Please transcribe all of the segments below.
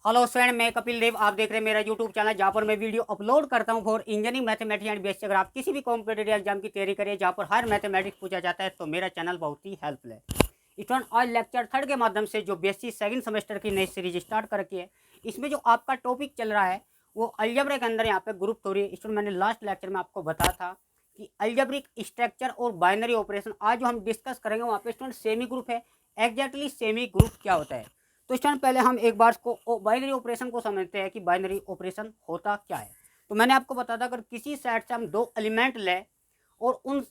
Hello friend, मैं कपिल देव। आप देख रहे हैं मेरा यूट्यूब चैनल जहाँ पर मैं वीडियो अपलोड करता हूँ for engineering mathematics and basic. अगर आप किसी भी कॉम्पिटेटिव एग्जाम की तैयारी करिए जहाँ पर हर मैथमेटिक्स पूछा जाता है तो मेरा चैनल बहुत ही हेल्पफुल है। स्टूडेंट, आज लेक्चर 3 के माध्यम से जो बेसिक सेकंड सेमेस्टर की नई सीरीज स्टार्ट कर रखी है, इसमें जो आपका टॉपिक चल रहा है वो अलजेब्रा के अंदर यहाँ पे ग्रुप थ्योरी। स्टूडेंट, मैंने लास्ट लेक्चर में आपको बताया था कि अलजेब्रिक स्ट्रक्चर और बाइनरी ऑपरेशन आज जो हम डिस्कस करेंगे वहाँ पे स्टूडेंट सेमी ग्रुप है। एग्जैक्टली सेमी ग्रुप क्या होता है, तो स्टूडेंट पहले हम एक बार को बाइनरी ऑपरेशन को समझते हैं कि बाइनरी ऑपरेशन होता क्या है। तो मैंने आपको बताया था अगर किसी सेट से हम दो एलिमेंट लें और उन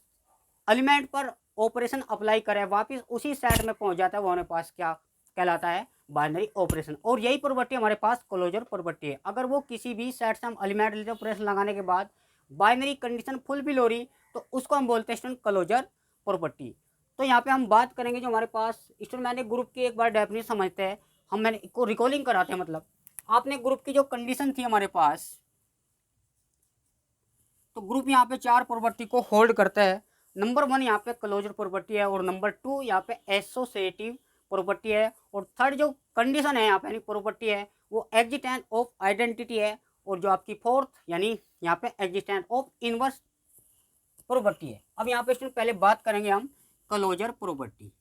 एलिमेंट पर ऑपरेशन अप्लाई करें वापस उसी सेट में पहुंच जाता है, वो हमारे पास क्या कहलाता है, बाइनरी ऑपरेशन। और यही प्रॉपर्टी हमारे पास क्लोजर प्रॉपर्टी है। अगर वो किसी भी सेट से हम एलिमेंट लेते ऑपरेशन लगाने के बाद बाइनरी कंडीशन फुलफिल हो रही तो उसको हम बोलते हैं स्टूडेंट क्लोजर प्रॉपर्टी। तो यहाँ पे हम बात करेंगे जो हमारे पास स्टूडेंट, मैंने ग्रुप की एक बार डेफिनेशन समझते हैं हम, मैंने इसको रिकॉलिंग कराते हैं। मतलब आपने ग्रुप की जो कंडीशन थी हमारे पास, तो ग्रुप यहाँ पे चार प्रॉपर्टी को होल्ड करता है। नंबर 1 यहाँ पे क्लोजर प्रॉपर्टी है, और नंबर 2 यहाँ पे एसोसिएटिव प्रॉपर्टी है, और थर्ड जो कंडीशन है यहाँ पे यानी प्रॉपर्टी है वो एग्जिस्टेंस ऑफ आइडेंटिटी है, और जो आपकी फोर्थ यानी यहाँ पे एग्जिस्टेंस ऑफ इनवर्स प्रॉपर्टी है। अब यहाँ पे स्टूडेंट पहले बात करेंगे हम क्लोजर प्रॉपर्टी।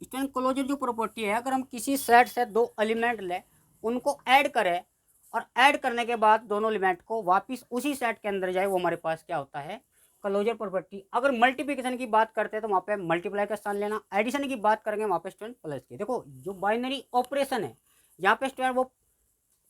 स्टूडेंट, क्लोजर जो प्रॉपर्टी है, अगर हम किसी सेट से दो एलिमेंट लें उनको ऐड करें और ऐड करने के बाद दोनों एलिमेंट को वापस उसी सेट के अंदर जाए, वो हमारे पास क्या होता है, क्लोजर प्रॉपर्टी। अगर मल्टीप्लिकेशन की बात करते हैं तो वहाँ पे मल्टीप्लाई का स्थान लेना, एडिशन की बात करेंगे वहाँ पे स्टूडेंट प्लस की। देखो जो बाइनरी ऑपरेशन है यहाँ पे स्टूडेंट वो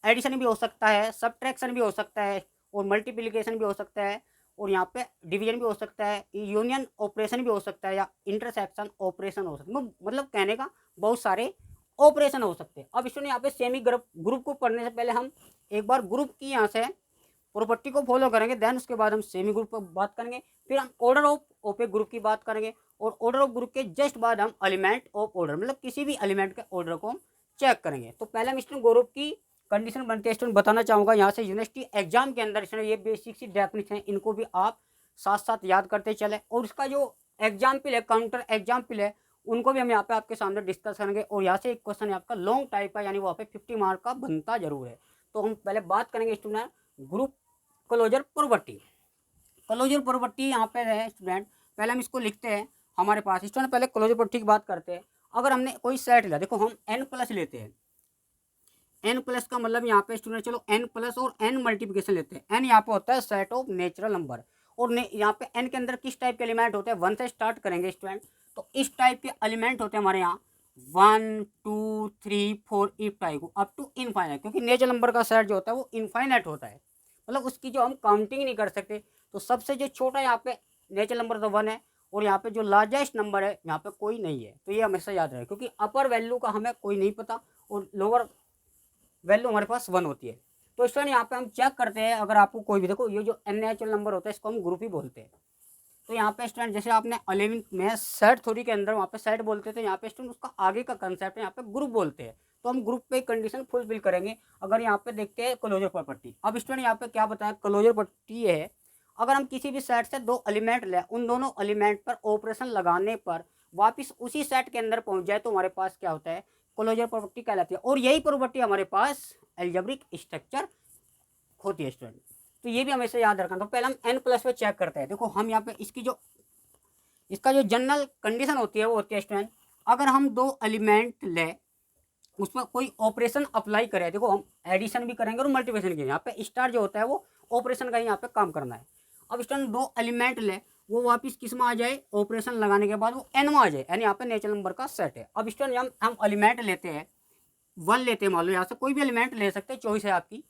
एडिशन भी हो सकता है, सब्ट्रैक्शन भी हो सकता है, और मल्टीप्लिकेशन भी हो सकता है, और यहाँ पे डिवीजन भी हो सकता है, यूनियन ऑपरेशन भी हो सकता है, या इंटरसेक्शन ऑपरेशन हो सकता है। मतलब कहने का बहुत सारे ऑपरेशन हो सकते हैं। अब स्टूडेंट यहाँ पे सेमी ग्रुप को पढ़ने से पहले हम एक बार ग्रुप की यहाँ से प्रॉपर्टी को फॉलो करेंगे, देन उसके बाद हम सेमी ग्रुप पर बात करेंगे, फिर हम ऑर्डर ऑफ ओपे ग्रुप की बात करेंगे, और ऑर्डर ऑफ ग्रुप के जस्ट बाद हम एलिमेंट ऑफ ऑर्डर मतलब किसी भी एलिमेंट के ऑर्डर को हम चेक करेंगे। तो पहले हम स्टूडेंट ग्रुप की कंडीशन बनते हैं स्टूडेंट बताना चाहूँगा यहाँ से। यूनिवर्सिटी एग्जाम के अंदर स्टूडेंट ये बेसिक सी डेफिनेशन है, इनको भी आप साथ साथ याद करते चले, और उसका जो एग्जाम्पल है, काउंटर एग्जाम्पल है, उनको भी हम यहाँ पे आपके सामने डिस्कस करेंगे। और यहाँ से एक क्वेश्चन है आपका लॉन्ग टाइप है, यानी वहाँ पे 50 मार्क का बनता जरूर है। तो हम पहले बात करेंगे student group closure property. Closure property यहाँ पे है स्टूडेंट, पहले हम इसको लिखते हैं हमारे पास। स्टूडेंट पहले क्लोजर प्रॉपर्टी की बात करते हैं। अगर हमने कोई सेट लिया, देखो हम n प्लस लेते हैं, n प्लस का मतलब यहाँ पे स्टूडेंट चलो n प्लस और n मल्टीप्लिकेशन लेते हैं। n यहाँ पे होता है सेट ऑफ नेचुरल नंबर, और यहाँ पे n के अंदर किस टाइप के एलिमेंट होते हैं, 1 से स्टार्ट करेंगे स्टूडेंट। तो इस टाइप के एलिमेंट होते हैं हमारे यहाँ 1 2 3 4 इस टाइप को अप टू इनफाइनाइट, क्योंकि नेचुरल नंबर का सेट जो होता है वो इनफाइनाइट होता है, मतलब उसकी जो हम काउंटिंग नहीं कर सकते। तो सबसे जो छोटा यहाँ पे नेचुरल नंबर तो 1 है, और यहाँ पे जो लार्जेस्ट नंबर है यहाँ पे कोई नहीं है। तो ये हमेशा याद रहे, क्योंकि अपर वैल्यू का हमें कोई नहीं पता और लोअर वैल्यू हमारे पास 1 होती है। तो स्टूडेंट यहाँ पे हम चेक करते हैं, अगर आपको कोई भी, देखो ये जो अननेचुरल नंबर होता है इसको हम ग्रुप ही बोलते हैं। तो यहाँ पे स्टूडेंट जैसे आपने 11th में सेट थ्योरी के अंदर वहाँ पे सेट बोलते थे, यहाँ पे स्टूडेंट उसका आगे का कंसेप्ट है यहाँ पे ग्रुप बोलते हैं। तो हम ग्रुप पे कंडीशन फुलफिल करेंगे। अगर यहाँ पे देखते हैं क्लोजर प्रॉपर्टी, अब स्टूडेंट यहाँ पे क्या बताया, क्लोजर प्रॉपर्टी है अगर हम किसी भी सेट से दो एलिमेंट लें, उन दोनों एलिमेंट पर ऑपरेशन लगाने पर वापिस उसी सेट के अंदर पहुंच जाए तो हमारे पास क्या होता है, क्लोजर प्रॉपर्टी कहलाती है। और यही प्रॉपर्टी हमारे पास एल्जेब्रिक स्ट्रक्चर होती है स्टूडेंट। तो ये भी हमेशा याद रखना। तो पहले हम n प्लस पे चेक करते हैं। देखो हम यहाँ पे इसका जो जनरल कंडीशन होती है वो होती है स्टूडेंट, अगर हम दो एलिमेंट लें उसमें कोई ऑपरेशन अप्लाई करें, देखो हम एडिशन भी करेंगे और मल्टीप्लिकेशन की, यहाँ पे स्टार जो होता है वो ऑपरेशन का ही यहाँ पे काम करना है। अब स्टूडेंट दो एलिमेंट ले, वो वापस किस में आ जाए, ऑपरेशन लगाने के बाद वो n में आ जाए, यानी यहाँ पे नेचुरल नंबर का सेट है। अब स्टूडेंट हम एलिमेंट लेते हैं, 1 लेते हैं, मान लो यहाँ से कोई भी एलिमेंट ले सकते हैं, चॉइस है आपकी,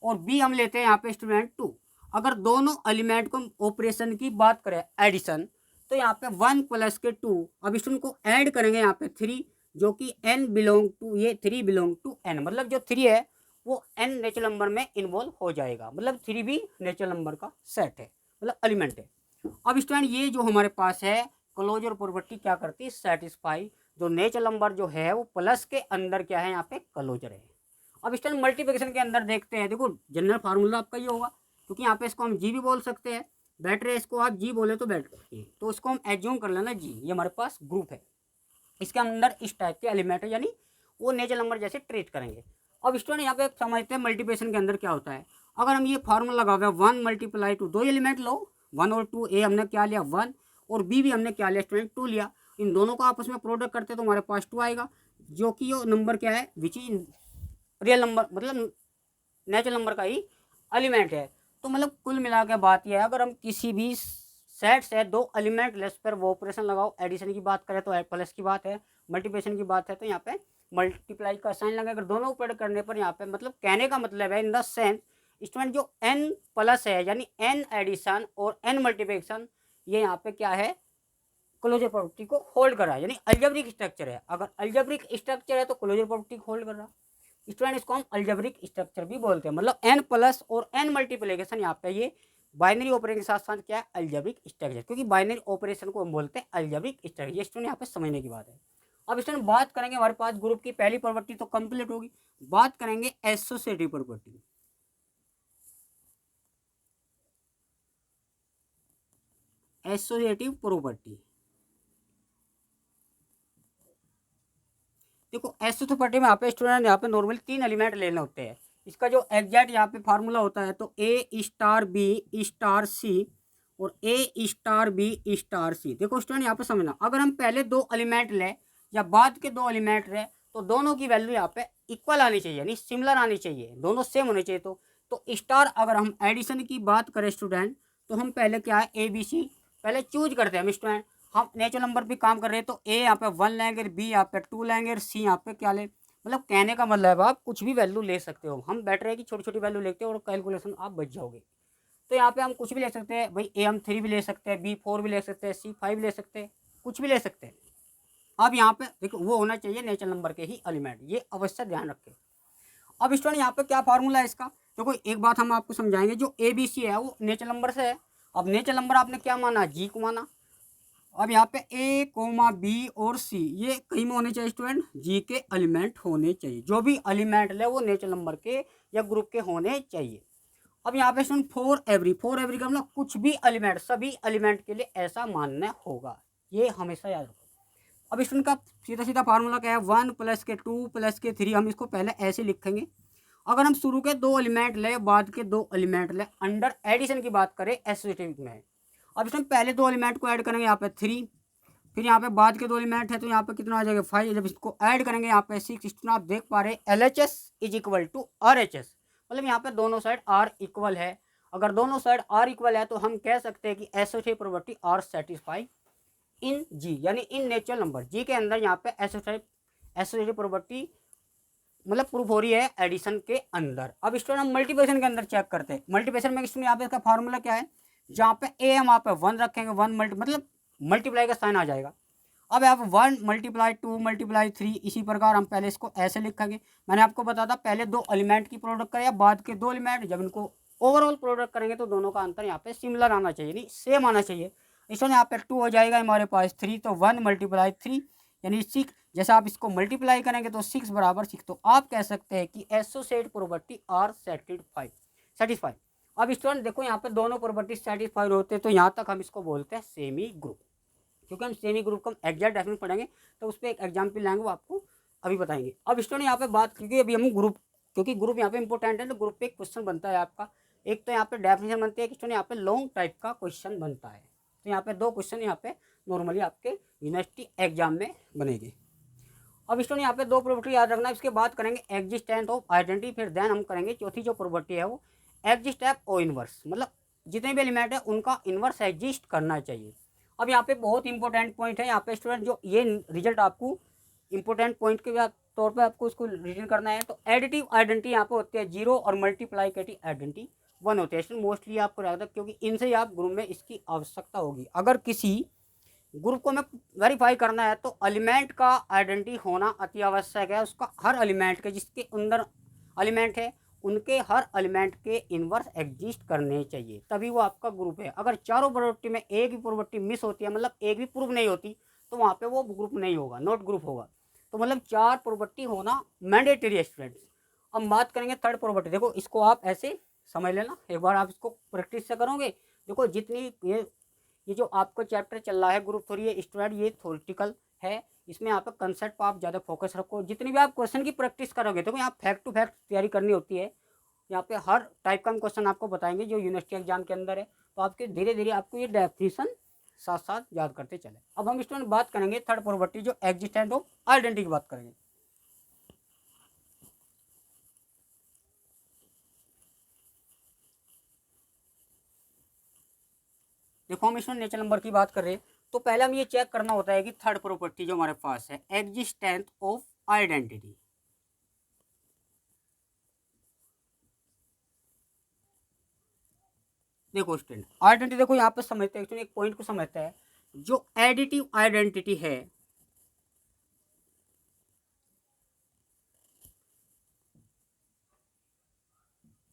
और b हम लेते हैं यहाँ पे स्टूडेंट 2। अगर दोनों एलिमेंट को ऑपरेशन की बात करें एडिशन, तो यहाँ पे 1 प्लस के 2, अब स्टूडेंट को ऐड करेंगे यहाँ पे 3, जो कि n बिलोंग टू, ये 3 बिलोंग टू n, मतलब जो 3 है वो n नेचुरल नंबर में इन्वॉल्व हो जाएगा, मतलब 3 भी नेचुरल नंबर का सेट है, मतलब एलिमेंट है। अब स्टूडेंट ये जो हमारे पास है क्लोजर प्रॉपर्टी क्या करती है, सेटिस्फाई, जो नेचुरल नंबर जो है वो प्लस के अंदर क्या है, यहाँ पे क्लोजर है। अब स्टूडेंट मल्टीप्लिकेशन के अंदर देखते हैं, देखो जनरल फार्मूला आपका ये होगा, क्योंकि यहाँ पे इसको हम जी भी बोल सकते हैं, बेटर है इसको आप जी बोले तो बेटर है, तो इसको हम एज्यूम कर लेना जी, ये हमारे पास ग्रुप है, इसके अंदर इस टाइप के एलिमेंट है, यानी वो नेचुरल नंबर जैसे ट्रीट करेंगे। अब स्टूडेंट यहाँ पे समझते हैं मल्टीप्लिकेशन के अंदर क्या होता है। अगर हम ये फार्मूला लगा हुआ है 1 मल्टीप्लाई टू, दो एलिमेंट लो 1 और 2, ए हमने क्या लिया 1 और बी भी हमने क्या लिया स्टूडेंट 2 लिया। इन दोनों को आपस में प्रोडक्ट करते तो हमारे पास 2 आएगा, जो कि ये नंबर क्या है विच इज रियल नंबर, मतलब नेचुरल नंबर का ही एलिमेंट है। तो मतलब कुल मिला के बात यह है, अगर हम किसी भी सेट से दो एलिमेंट लेस पर वो ऑपरेशन लगाओ, एडिशन की बात करें तो प्लस की बात है, मल्टीप्लिकेशन की बात है तो यहाँ पे मल्टीप्लाई का साइन लगा। अगर दोनों ऊपर करने पर यहाँ पे मतलब कहने का मतलब है इन द सेंस स्टूडेंट जो n प्लस है यानी n एडिशन और n मल्टीप्लिकेशन ये यहाँ पे क्या है क्लोजर प्रॉपर्टी को होल्ड कर रहा है, यानी अलजेब्रिक स्ट्रक्चर है। अगर अलजेब्रिक स्ट्रक्चर है तो क्लोजर प्रॉपर्टी को होल्ड कर रहा है स्टूडेंट, इसको हम अलजेब्रिक स्ट्रक्चर भी बोलते हैं। मतलब n प्लस और n मल्टीप्लिकेशन यहाँ पे ये बाइनरी ऑपरेशन के साथ साथ क्या है अलजेब्रिक स्ट्रक्चर, क्योंकि बाइनरी ऑपरेशन को हम बोलते हैं अलजेब्रिक स्ट्रक्चर। ये स्टूडेंट यहाँ पे समझने की बात है। अब स्टूडेंट बात करेंगे हमारे पास ग्रुप की पहली प्रॉपर्टी तो कंप्लीट होगी, बात करेंगे एसोसिएटिव प्रॉपर्टी। एसोसिएटिव प्रॉपर्टी देखो एसोसिएटिव प्रॉपर्टी में यहाँ पे स्टूडेंट यहाँ पे नॉर्मली 3 एलिमेंट लेने होते हैं। इसका जो एग्जैक्ट यहाँ पे फार्मूला होता है तो ए स्टार बी स्टार सी और ए स्टार बी स्टार सी। देखो स्टूडेंट यहाँ पे समझना, अगर हम पहले दो एलिमेंट लें या बाद के दो एलिमेंट लें तो दोनों की वैल्यू यहाँ पे इक्वल आनी चाहिए, यानी सिमिलर आनी चाहिए, दोनों सेम होने चाहिए। तो स्टार अगर हम एडिशन की बात करें स्टूडेंट तो हम पहले क्या है ए बी सी पहले चूज करते हैं हम स्टूडेंट। हम नेचुरल नंबर पे काम कर रहे हैं तो ए यहाँ पे 1 लेंगे, बी यहाँ पे 2 लेंगे और सी यहाँ पे क्या ले, मतलब कहने का मतलब है आप कुछ भी वैल्यू ले सकते हो। हम बेटर है कि छोटी छोटी वैल्यू लेते हो और कैलकुलेशन आप बच जाओगे। तो यहाँ पे हम कुछ भी ले सकते हैं भाई, ए हम 3 भी ले सकते हैं, बी 4 भी ले सकते हैं, सी 5 ले सकते हैं, कुछ भी ले सकते हैं। अब यहाँ पे देखो वो होना चाहिए नेचुरल नंबर के ही एलिमेंट, ये अवश्य ध्यान रखें। अब स्टूडेंट यहाँ पे क्या फार्मूला है इसका, देखो एक बात हम आपको समझाएंगे, जो ए बी सी है वो नेचुरल नंबर से है। अब नेचुरल नंबर आपने क्या माना जी को माना। अब यहाँ पे ए कोमा बी और सी ये कहीं में होने चाहिए स्टूडेंट, जी के एलिमेंट होने चाहिए। जो भी एलिमेंट ले वो नेचुरल नंबर के या ग्रुप के होने चाहिए। अब यहाँ पे स्टूडेंट फॉर एवरी का मतलब कुछ भी एलिमेंट सभी एलिमेंट के लिए ऐसा मानना होगा, ये हमेशा याद रखो। अब स्टूडेंट का सीधा सीधा फार्मूला क्या है 1 प्लस के 2 प्लस के 3, हम इसको पहले ऐसे लिखेंगे। अगर हम शुरू के दो एलिमेंट ले बाद के दो एलिमेंट ले अंडर एडिशन की बात करें एसोसिएटिव में, अब इसमें पहले दो एलिमेंट को ऐड करेंगे यहाँ पे 3, फिर यहाँ पे बाद के दो एलिमेंट है तो यहाँ पे कितना आ जाएगा 5, जब इसको ऐड करेंगे यहाँ पे 6। स्टूडेंट आप देख पा रहे LHS is equal to RHS, मतलब यहाँ पे दोनों साइड R इक्वल है। अगर दोनों साइड R इक्वल है तो हम कह सकते हैं कि एसोसिएटिव प्रॉपर्टी आर सेटिस्फाई इन जी, यानी इन नेचुरल नंबर जी के अंदर यहाँ पे एसोसिएटिव प्रॉपर्टी मतलब प्रूफ हो रही है एडिशन के अंदर। अब स्टूडेंट हम मल्टीप्लिकेशन के अंदर चेक करते हैं। मल्टीप्लिकेशन में स्टूडेंट यहाँ पे इसका फार्मूला क्या है, जहाँ पे ए हम यहाँ पे 1 रखेंगे, 1 मतलब मल्टीप्लाई का साइन आ जाएगा। अब यहाँ पे 1 मल्टीप्लाई 2 मल्टीप्लाई 3, इसी प्रकार हम पहले इसको ऐसे लिखेंगे। मैंने आपको बताया था पहले दो एलिमेंट की प्रोडक्ट करें या बाद के दो एलिमेंट, जब इनको ओवरऑल प्रोडक्ट करेंगे तो दोनों का अंतर यहाँ पे सिमिलर आना चाहिए, नहीं सेम आना चाहिए। इसमें यहाँ पे 2 हो जाएगा हमारे पास 3, तो 1 मल्टीप्लाई 3 यानी 6। जैसे आप इसको मल्टीप्लाई करेंगे तो 6 बराबर 6, तो आप कह सकते हैं कि एसोसिएट प्रॉपर्टी आर सेटिस्फाई। अब स्टूडेंट देखो यहाँ पे दोनों प्रॉपर्टी सेटिस्फाइड होते हैं तो यहाँ तक हम इसको बोलते हैं सेमी ग्रुप। क्योंकि हम सेमी ग्रुप का एग्जैक्ट डेफिनेशन पढ़ेंगे तो उस पर एक एग्जाम्पल लाएंगे, वो आपको अभी बताएंगे। अब स्टूडेंट यहाँ पे बात क्योंकि अभी हम ग्रुप, क्योंकि ग्रुप यहाँ पे इंपॉर्टेंट है तो ग्रुप पे एक क्वेश्चन बनता है आपका। एक तो यहाँ पे डेफिनेशन बनती है, स्टूडेंट यहाँ पे लॉन्ग टाइप का क्वेश्चन बनता है। तो यहाँ पे 2 क्वेश्चन यहाँ पे नॉर्मली आपके यूनिवर्सिटी एग्जाम में बनेंगे। अब स्टूडेंट यहाँ पे 2 प्रॉपर्टी याद रखना, इसके बाद करेंगे एग्जिस्टेंस ऑफ आइडेंटिटी, फिर देन हम करेंगे चौथी जो प्रॉपर्टी है वो एग्जिस्ट ओ इनवर्स, मतलब जितने भी एलिमेंट है उनका इनवर्स एग्जिस्ट करना चाहिए। अब यहाँ पे बहुत इंपॉर्टेंट पॉइंट है, यहाँ पे स्टूडेंट जो ये रिजल्ट आपको इंपॉर्टेंट पॉइंट के तौर पे आपको उसको रिटर्न करना है। तो एडिटिव आइडेंटिटी यहाँ पे होती है 0 और मल्टीप्लाइकेटिव आइडेंटिटी 1 होती है। मोस्टली आपको रखता है क्योंकि इनसे ही आप ग्रुप में इसकी आवश्यकता होगी। अगर किसी ग्रुप को हमें वेरीफाई करना है तो एलिमेंट का आइडेंटिटी होना अति आवश्यक है। उसका हर एलिमेंट के जिसके अंदर एलिमेंट है उनके हर एलिमेंट के इनवर्स एग्जिस्ट करने चाहिए, तभी वो आपका ग्रुप है। अगर चारों प्रॉपर्टी में एक भी प्रॉपर्टी मिस होती है, मतलब एक भी प्रूफ नहीं होती, तो वहाँ पे वो ग्रुप नहीं होगा, नॉट ग्रुप होगा। तो मतलब 4 प्रॉपर्टी होना मैंडेटरी है स्टूडेंट्स। अब बात करेंगे थर्ड प्रॉपर्टी, देखो इसको आप ऐसे समझ लेना, एक बार आप इसको प्रैक्टिस से करोगे। देखो जितनी ये जो आपको चैप्टर चल रहा है ग्रुप थ्योरी, ये स्टूडेंट ये थ्योरेटिकल है, इसमें यहाँ पे कंसेप्ट पर आप ज़्यादा फोकस रखो। जितनी भी आप क्वेश्चन की प्रैक्टिस करोगे तो यहाँ फैक्ट टू फैक्ट तैयारी करनी होती है। यहाँ पे हर टाइप का हम क्वेश्चन आपको बताएंगे जो यूनिवर्सिटी एग्जाम के अंदर है, तो आपके धीरे धीरे आपको ये डेफिनेशन साथ साथ याद करते चले। अब हम स्टूडेंट बात करेंगे थर्ड प्रॉपर्टी जो एग्जिस्टेंस ऑफ आइडेंटिटी की बात करेंगे। देखो हम इसमें नेचर नंबर की बात कर रहे हैं, तो पहले हम ये चेक करना होता है कि थर्ड प्रॉपर्टी जो हमारे पास है एग्जिस्टेंस ऑफ आइडेंटिटी। देखो स्टूडेंट आइडेंटिटी, देखो यहाँ पे समझते हैं, एक पॉइंट को समझते हैं। जो एडिटिव आइडेंटिटी है,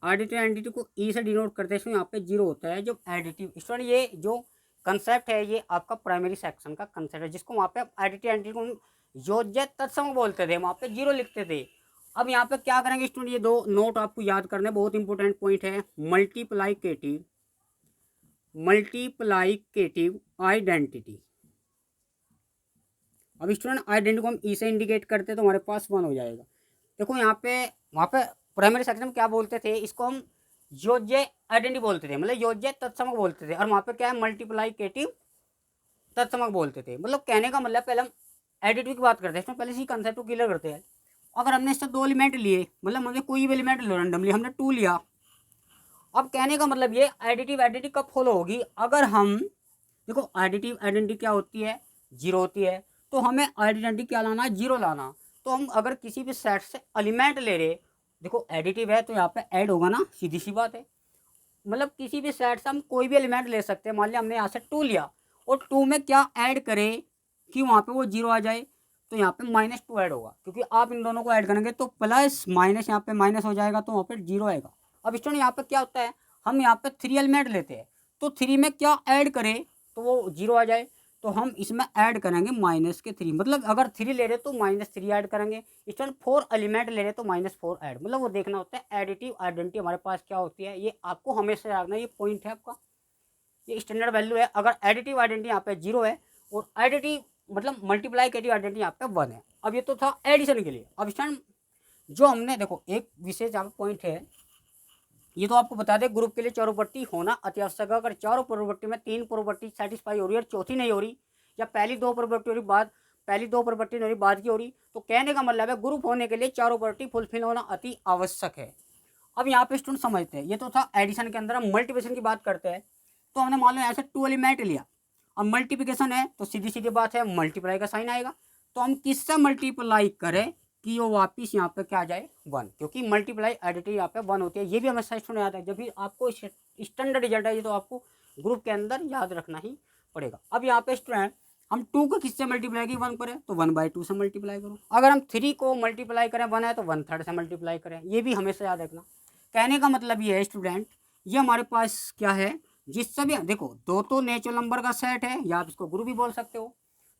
एडिटिव आइडेंटिटी को ई से डिनोट करते हैं, यहाँ पे जीरो होता है। जो एडिटिव स्टूडेंट, ये जो कंसेप्ट है ये आपका प्राइमरी सेक्शन का कंसेप्ट है, जिसको वहाँ पे एडिटिव आइडेंटिटी को योज्य तत्सम बोलते थे, वहाँ पे जीरो लिखते थे। अब यहाँ पे क्या करेंगे स्टूडेंट, ये दो नोट आपको याद करने, बहुत इंपॉर्टेंट पॉइंट है। Multiplicative identity. अब स्टूडेंट आइडेंटिटी को हम ई से इंडिकेट करते हैं तो हमारे पास वन हो जाएगा। देखो यहाँ पे वहाँ पे प्राइमरी सेक्शन में क्या बोलते थे, इसको हम योज्य आइडेंटिटी बोलते थे, मतलब योज्य तत्समक बोलते थे। और वहाँ पे क्या है, मल्टीप्लाइकेटिव तत्समक बोलते थे। मतलब कहने का मतलब पहले हम एडिटिव की बात करते हैं, इसमें पहले इसी कंसेप्ट को क्लियर करते हैं। अगर हमने इससे दो एलिमेंट लिए, मतलब हमने कोई भी एलिमेंट लो रैंडमली, हमने 2 लिया। अब कहने का मतलब ये एडिटिव आइडेंटिटी कब फॉलो होगी, अगर हम, देखो एडिटिव आइडेंटिटी क्या होती है, जीरो होती है। तो हमें आइडेंटिटी क्या लाना है, जीरो लाना। तो हम अगर किसी भी सेट से एलिमेंट ले रहे, देखो एडिटिव है तो यहाँ पे ऐड होगा ना, सीधी सी बात है। मतलब किसी भी सेट से हम कोई भी एलिमेंट ले सकते हैं। मान लिया हमने यहाँ से 2 लिया और 2 में क्या ऐड करें कि वहाँ पे वो जीरो आ जाए, तो यहाँ पे -2 ऐड होगा, क्योंकि आप इन दोनों को ऐड करेंगे तो प्लस माइनस यहाँ पे माइनस हो जाएगा, तो वहाँ पे जीरो आएगा। अब स्टूडेंट यहाँ पे क्या होता है, हम यहाँ पे 3 एलिमेंट लेते हैं, तो 3 में क्या ऐड करें तो वो जीरो आ जाए, तो हम इसमें ऐड करेंगे -3। मतलब अगर 3 ले रहे तो -3 ऐड करेंगे। स्टूडेंट 4 एलिमेंट ले रहे तो -4 ऐड, मतलब वो देखना होता है एडिटिव आइडेंटिटी हमारे पास क्या होती है। ये आपको हमेशा रखना है, ये पॉइंट है आपका, ये स्टैंडर्ड वैल्यू है। अगर एडिटिव आइडेंटिटी यहाँ पे जीरो है और एडिटिव मतलब मल्टीप्लाइकेटिव आइडेंटिटी यहाँ पे 1 है। अब ये तो था एडिशन के लिए। अब स्टूडेंट जो हमने, देखो एक विशेष यहाँ पे पॉइंट है, ये तो आपको बता दें ग्रुप के लिए चारों प्रॉपर्टी होना अत्यावश्यक है। अगर चारों प्रॉपर्टी में 3 प्रॉपर्टी सेटिस्फाई हो रही है और चौथी नहीं हो रही, या पहली 2 प्रॉपर्टी हो रही, पहली 2 प्रॉपर्टी नहीं हो रही, बाद की हो रही, तो कहने का मतलब है ग्रुप होने के लिए चारों प्रॉपर्टी फुलफिल होना अति आवश्यक है। अब यहाँ पे स्टूडेंट समझते हैं, ये तो था एडिशन के अंदर। हम मल्टीप्लिकेशन की बात करते हैं, तो हमने मान लो ऐसे 2 एलिमेंट लिया। अब मल्टीप्लिकेशन है तो सीधी सीधी बात है मल्टीप्लाई का साइन आएगा, तो हम किससे मल्टीप्लाई करें कि वो वापिस यहाँ पे क्या आ जाए 1, क्योंकि मल्टीप्लाई आइडेंटिटी यहाँ पे 1 होती है। ये भी हमें सच सुना याद है, जब भी आपको स्टैंडर्ड रिजल्ट है ये तो आपको ग्रुप के अंदर याद रखना ही पड़ेगा। अब यहाँ पे स्टूडेंट हम 2 को किससे मल्टीप्लाई की 1 करें, तो 1/2 से मल्टीप्लाई करो। अगर हम 3 को मल्टीप्लाई करें 1 है तो 1/3 से मल्टीप्लाई करें, ये भी हमेशा याद रखना। कहने का मतलब ये है स्टूडेंट, ये हमारे पास क्या है, जिससे भी देखो दो तो नेचुरल नंबर का सेट है, या आप इसको ग्रुप भी बोल सकते हो।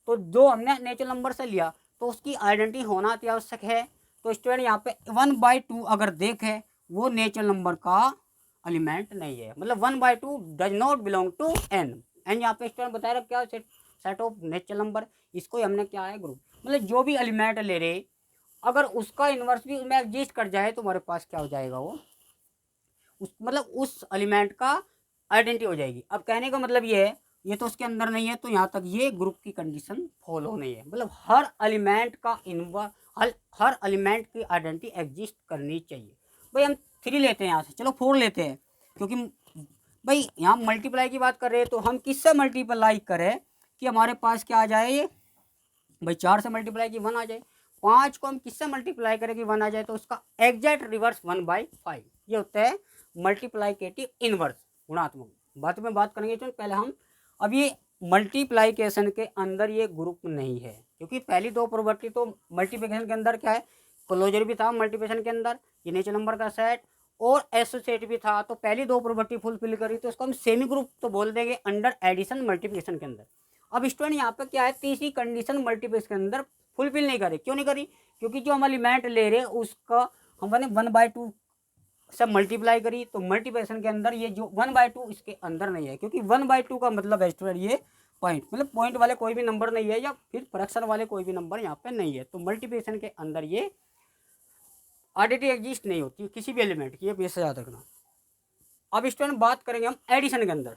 तो जो हमने नेचुरल नंबर से लिया तो उसकी आइडेंटिटी होना अति आवश्यक है। तो स्टूडेंट यहाँ पे 1/2 अगर देखें वो नेचुरल नंबर का एलिमेंट नहीं है, मतलब 1/2 does not belong to N. N यहाँ पे स्टूडेंट बता रहा क्या, सेट ऑफ नेचुरल नंबर, इसको ही हमने क्या है ग्रुप। मतलब जो भी एलिमेंट ले रहे अगर उसका इन्वर्स भी उसमें एग्जिस्ट कर जाए तो हमारे पास क्या हो जाएगा, वो मतलब उस एलिमेंट का आइडेंटिटी हो जाएगी। अब कहने का मतलब ये है, ये तो उसके अंदर नहीं है तो यहाँ तक ये ग्रुप की कंडीशन फॉलो नहीं है। मतलब हर एलिमेंट का हर एलिमेंट की आइडेंटिटी एग्जिस्ट करनी चाहिए। भाई हम 3 लेते हैं यहाँ से, चलो 4 लेते हैं, क्योंकि भाई यहाँ मल्टीप्लाई की बात कर रहे हैं तो हम किससे मल्टीप्लाई करें कि हमारे पास क्या आ जाए, भाई 4 से मल्टीप्लाई की 1 आ जाए। 5 को हम किससे मल्टीप्लाई करें कि 1 आ जाए, तो उसका एग्जैक्ट रिवर्स 1/5, ये होता है मल्टीप्लाइकेटिव इनवर्स गुणात्मक। बात में बात करेंगे तो पहले हम, अब ये मल्टीप्लाइकेशन के अंदर ये ग्रुप नहीं है, क्योंकि पहली 2 प्रॉपर्टी तो मल्टीप्लिकेशन के अंदर क्या है, क्लोजर भी था मल्टीप्लिकेशन के अंदर, ये नेचुरल नंबर का सेट और एसोसिएट भी था, तो पहली 2 प्रॉपर्टी फुलफिल करी तो उसको हम सेमी ग्रुप तो बोल देंगे अंडर एडिशन मल्टीप्लिकेशन के अंदर। अब स्टूडेंट यहाँ पे क्या है, तीसरी कंडीशन मल्टीप्लिकेशन के अंदर फुलफिल नहीं करी। क्यों नहीं करी, क्योंकि जो हम एलिमेंट ले रहे उसका हमने 1/2 से मल्टीप्लाई करी, तो मल्टीप्लिकेशन के अंदर ये जो 1/2 इसके अंदर नहीं है, क्योंकि 1/2 का मतलब है स्टूडेंट ये पॉइंट, मतलब पॉइंट वाले कोई भी नंबर नहीं है या फिर फ्रैक्शन वाले कोई भी नंबर यहाँ पे नहीं है। तो मल्टीप्लिकेशन के अंदर ये आइडेंटिटी एग्जिस्ट नहीं होती किसी भी एलिमेंट की, ये बेस याद रखना। अब स्टूडेंट बात करेंगे हम एडिशन के अंदर।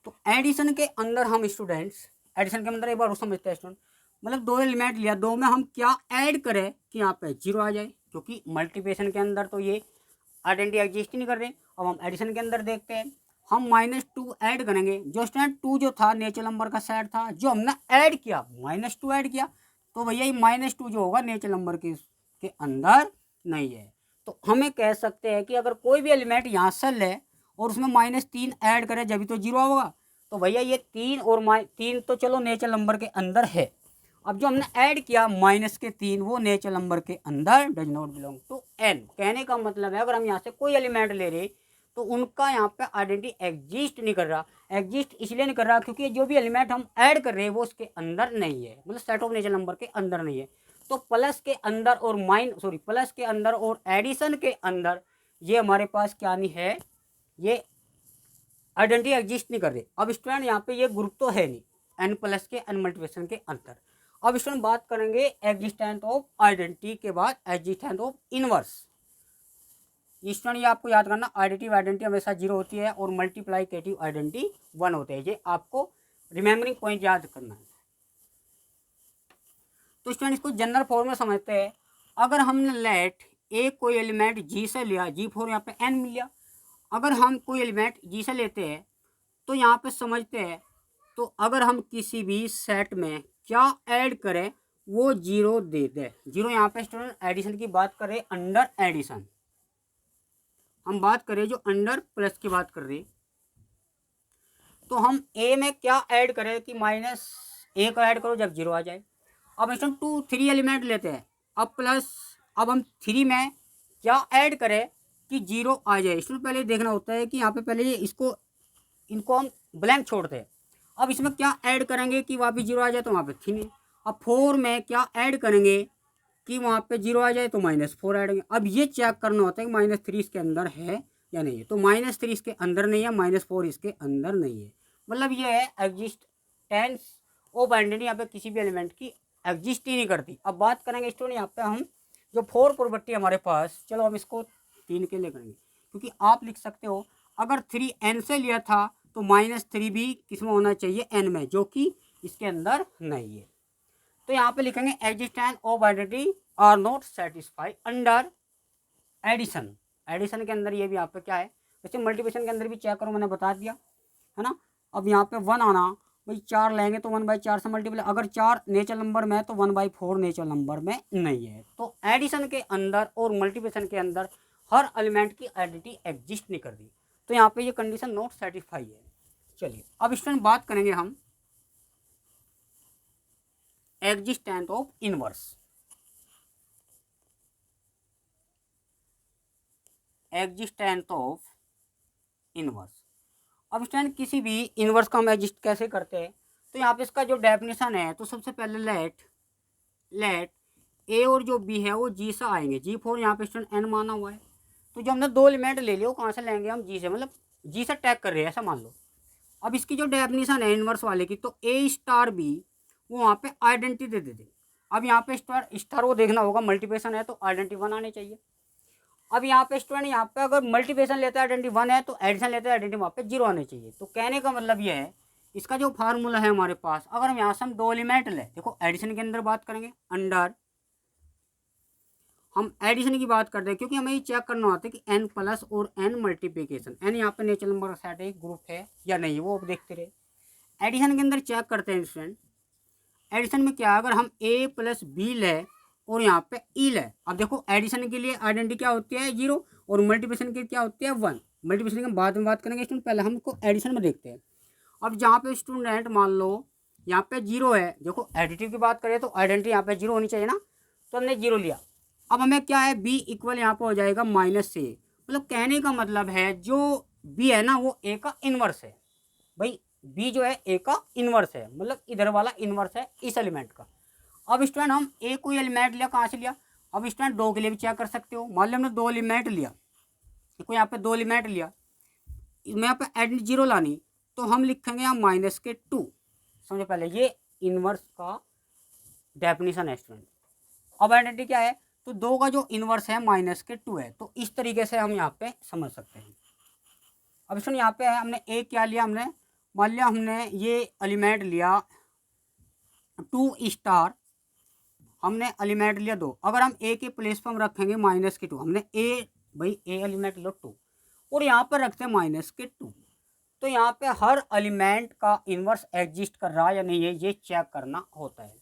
तो एडिशन के अंदर हम स्टूडेंट्स, एडिशन के अंदर एक बार समझते हैं स्टूडेंट, मतलब दो एलिमेंट लिया, दो में हम क्या ऐड करें कि यहाँ पे जीरो आ जाए, क्योंकि मल्टीप्लिकेशन के अंदर तो ये आइडेंटिटी एग्जिस्ट ही नहीं कर रहे। अब हम एडिशन के अंदर देखते हैं, हम -2 ऐड करेंगे। जो स्टूडेंट 2 जो था नेचुरल नंबर का सेट था, जो हमने ऐड किया -2 ऐड किया, तो भैया ये -2 जो होगा नेचुरल नंबर के अंदर नहीं है। तो हमें कह सकते हैं कि अगर कोई भी एलिमेंट यहाँ से ले और उसमें -3 ऐड करें जब भी तो जीरो होगा। तो भैया ये 3 और 3 तो चलो नेचुरल नंबर के अंदर है। अब जो हमने ऐड किया -3 वो नेचुरल नंबर के अंदर does not belong to n। कहने का मतलब है अगर हम यहाँ से कोई एलिमेंट ले रहे तो उनका यहाँ पे आइडेंटिटी एग्जिस्ट नहीं कर रहा। एग्जिस्ट इसलिए नहीं कर रहा क्योंकि जो भी एलिमेंट हम ऐड कर रहे हैं वो उसके अंदर नहीं है, मतलब सेट ऑफ नेचुरल नंबर के अंदर नहीं है। तो प्लस के अंदर और प्लस के अंदर और एडिशन के अंदर ये हमारे पास क्या नहीं है, ये आइडेंटिटी एग्जिस्ट नहीं कर रहे। अब स्टूडेंट यहाँ पे ये ग्रुप तो है नहीं n प्लस के n मल्टीप्लिकेशन के अंदर। अब स्टूडेंट बात करेंगे एग्जिस्टेंस ऑफ आइडेंटिटी के बाद एग्जिस्टेंस ऑफ इनवर्स। स्टूडेंट ये आपको याद करना, आइडेंटिटी आइडेंटिटी हमेशा 0 होती है और मल्टीप्लाइकेटिव आइडेंटिटी 1 होते हैं। ये आपको रिमेम्बरिंग पॉइंट याद करना है। तो स्टूडेंट इसको जनरल फॉर्म में समझते हैं। अगर हमने लेट ए कोई एलिमेंट जी से लिया, G4 यहाँ पे n मिल गया। अगर हम कोई एलिमेंट जी से लेते हैं तो यहाँ पे समझते हैं, तो अगर हम किसी भी सेट में क्या ऐड करें वो 0 दे दे। 0 यहाँ पे स्टूडेंट एडिशन की बात करें, अंडर एडिशन हम बात करें, जो अंडर प्लस की बात कर रहे, तो हम ए में क्या ऐड करें कि -a को ऐड करो जब 0 आ जाए। अब स्टूडेंट 2 3 एलिमेंट लेते हैं, अब प्लस, अब हम 3 में क्या ऐड करें कि 0 आ जाए। स्टूडेंट पहले देखना होता है कि यहाँ पे पहले इनको हम ब्लैंक छोड़ते हैं। अब इसमें क्या ऐड करेंगे कि वहाँ पे 0 आ जाए, तो वहाँ पे 3 है। अब 4 में क्या ऐड करेंगे कि वहाँ पे 0 आ जाए, तो -4 ऐड करेंगे। अब ये चेक करना होता है कि -3 इसके अंदर है या नहीं है। तो -3 इसके अंदर नहीं है, -4 इसके अंदर नहीं है, मतलब ये है एग्जिस्टेंस ऑफ आइडेंटिटी। यहाँ पे किसी भी एलिमेंट की एग्जिस्ट ही नहीं करती। अब बात करेंगे स्टूडेंट यहाँ पे हम जो 4 प्रॉपर्टी हमारे पास, चलो हम इसको 3 के लिए करेंगे, क्योंकि आप लिख सकते हो अगर 3n से लिया था तो -3 भी किस में होना चाहिए, n में, जो कि इसके अंदर नहीं है। तो यहाँ पे लिखेंगे existence of identity are not satisfy under addition. Addition के अंदर ये भी यहाँ पे क्या है, वैसे मल्टीप्लिकेशन के अंदर भी चेक करो, मैंने बता दिया है ना। अब यहाँ पे 1 आना, भाई 4 लेंगे तो 1/4 से मल्टीप्लाई, अगर 4 नेचुरल नंबर में है तो 1/4 नेचुरल नंबर में नहीं है। तो एडिशन के अंदर और मल्टीप्लिकेशन के अंदर हर एलिमेंट की आइडेंटिटी एग्जिस्ट नहीं कर रही। तो यहाँ पे ये कंडीशन नॉट सेटिस्फाई है। चलिए अब स्टूडेंट बात करेंगे हम existence of inverse. Existence of inverse. अब स्टूडेंट किसी भी इनवर्स का हम एग्जिस्ट कैसे करते हैं, तो यहाँ पे इसका जो डेफिनेशन है, तो सबसे पहले लेट ए और जो बी है वो जी से आएंगे। G4 यहाँ पे स्टूडेंट n माना हुआ है। तो जो हमने 2 एलिमेंट ले लिए वो कहाँ से लेंगे हम, जी से, मतलब जी से टैग कर रहे हैं ऐसा मान लो। अब इसकी जो डेफिनेशन है इनवर्स वाले की, तो A*B वो वहाँ पे आइडेंटिटी दे देते। अब यहाँ पे स्टार वो देखना होगा, मल्टीप्लिकेशन है तो आइडेंटिटी 1 आने चाहिए। अब यहाँ पे स्टूडेंट यहाँ पे अगर मल्टीप्लिकेशन लेता है आइडेंटिटी 1 है, तो एडिशन लेता है आइडेंटिटी वहाँ पे 0 आने चाहिए। तो कहने का मतलब ये है, इसका जो फार्मूला है हमारे पास, अगर हम यहाँ से हम 2 एलिमेंट ले, देखो एडिशन के अंदर बात करेंगे, अंडर हम एडिशन की बात करते हैं, क्योंकि हमें ये चेक करना होता है कि n प्लस और n मल्टीप्लिकेशन, n यहाँ पे नेचुरल नंबर का सेट एक ग्रुप है या नहीं, वो देखते रहे। एडिशन के अंदर चेक करते हैं स्टूडेंट, एडिशन में क्या, अगर हम a + b ले और यहाँ पे e ले। अब देखो एडिशन के लिए आइडेंटिटी क्या होती है 0 और मल्टीप्लिकेशन की क्या होती है 1। मल्टीप्लिकेशन के बाद में बात करेंगे स्टूडेंट, पहले हमको एडिशन में देखते हैं। अब जहाँ पे स्टूडेंट मान लो यहाँ पे 0 है, देखो एडिटिव की बात करें तो आइडेंटिटी यहाँ पे 0 होनी चाहिए ना, तो हमने 0 लिया। अब हमें क्या है, b इक्वल यहाँ पे हो जाएगा -a। मतलब कहने का मतलब है जो b है ना वो a का इन्वर्स है। भाई b जो है a का इन्वर्स है, मतलब इधर वाला इन्वर्स है इस एलिमेंट का। अब स्टूडेंट हम a कोई एलिमेंट लिया, कहाँ से लिया, अब स्टूडेंट 2 के लिए भी चेक कर सकते हो। मान लो हमने 2 एलिमेंट लिया, देखो यहाँ पे 2 एलिमेंट लिया, मैं यहाँ पे एड 0 लानी, तो हम लिखेंगे यहाँ -2। समझो पहले ये इनवर्स का डेफिनेशन है स्टूडेंट। अब आइडेंटिटी क्या है, तो 2 का जो इनवर्स है -2 है। तो इस तरीके से हम यहाँ पे समझ सकते हैं। अब सुन यहाँ पे है, हमने ए क्या लिया, हमने मान लिया हमने ये एलिमेंट लिया 2 स्टार, हमने एलिमेंट लिया 2। अगर हम ए के प्लेस पर हम रखेंगे -2, हमने ए भाई ए एलिमेंट लो 2 और यहाँ पर रखते हैं -2, तो यहाँ पे हर एलिमेंट का इन्वर्स एग्जिस्ट कर रहा है या नहीं है ये चेक करना होता है।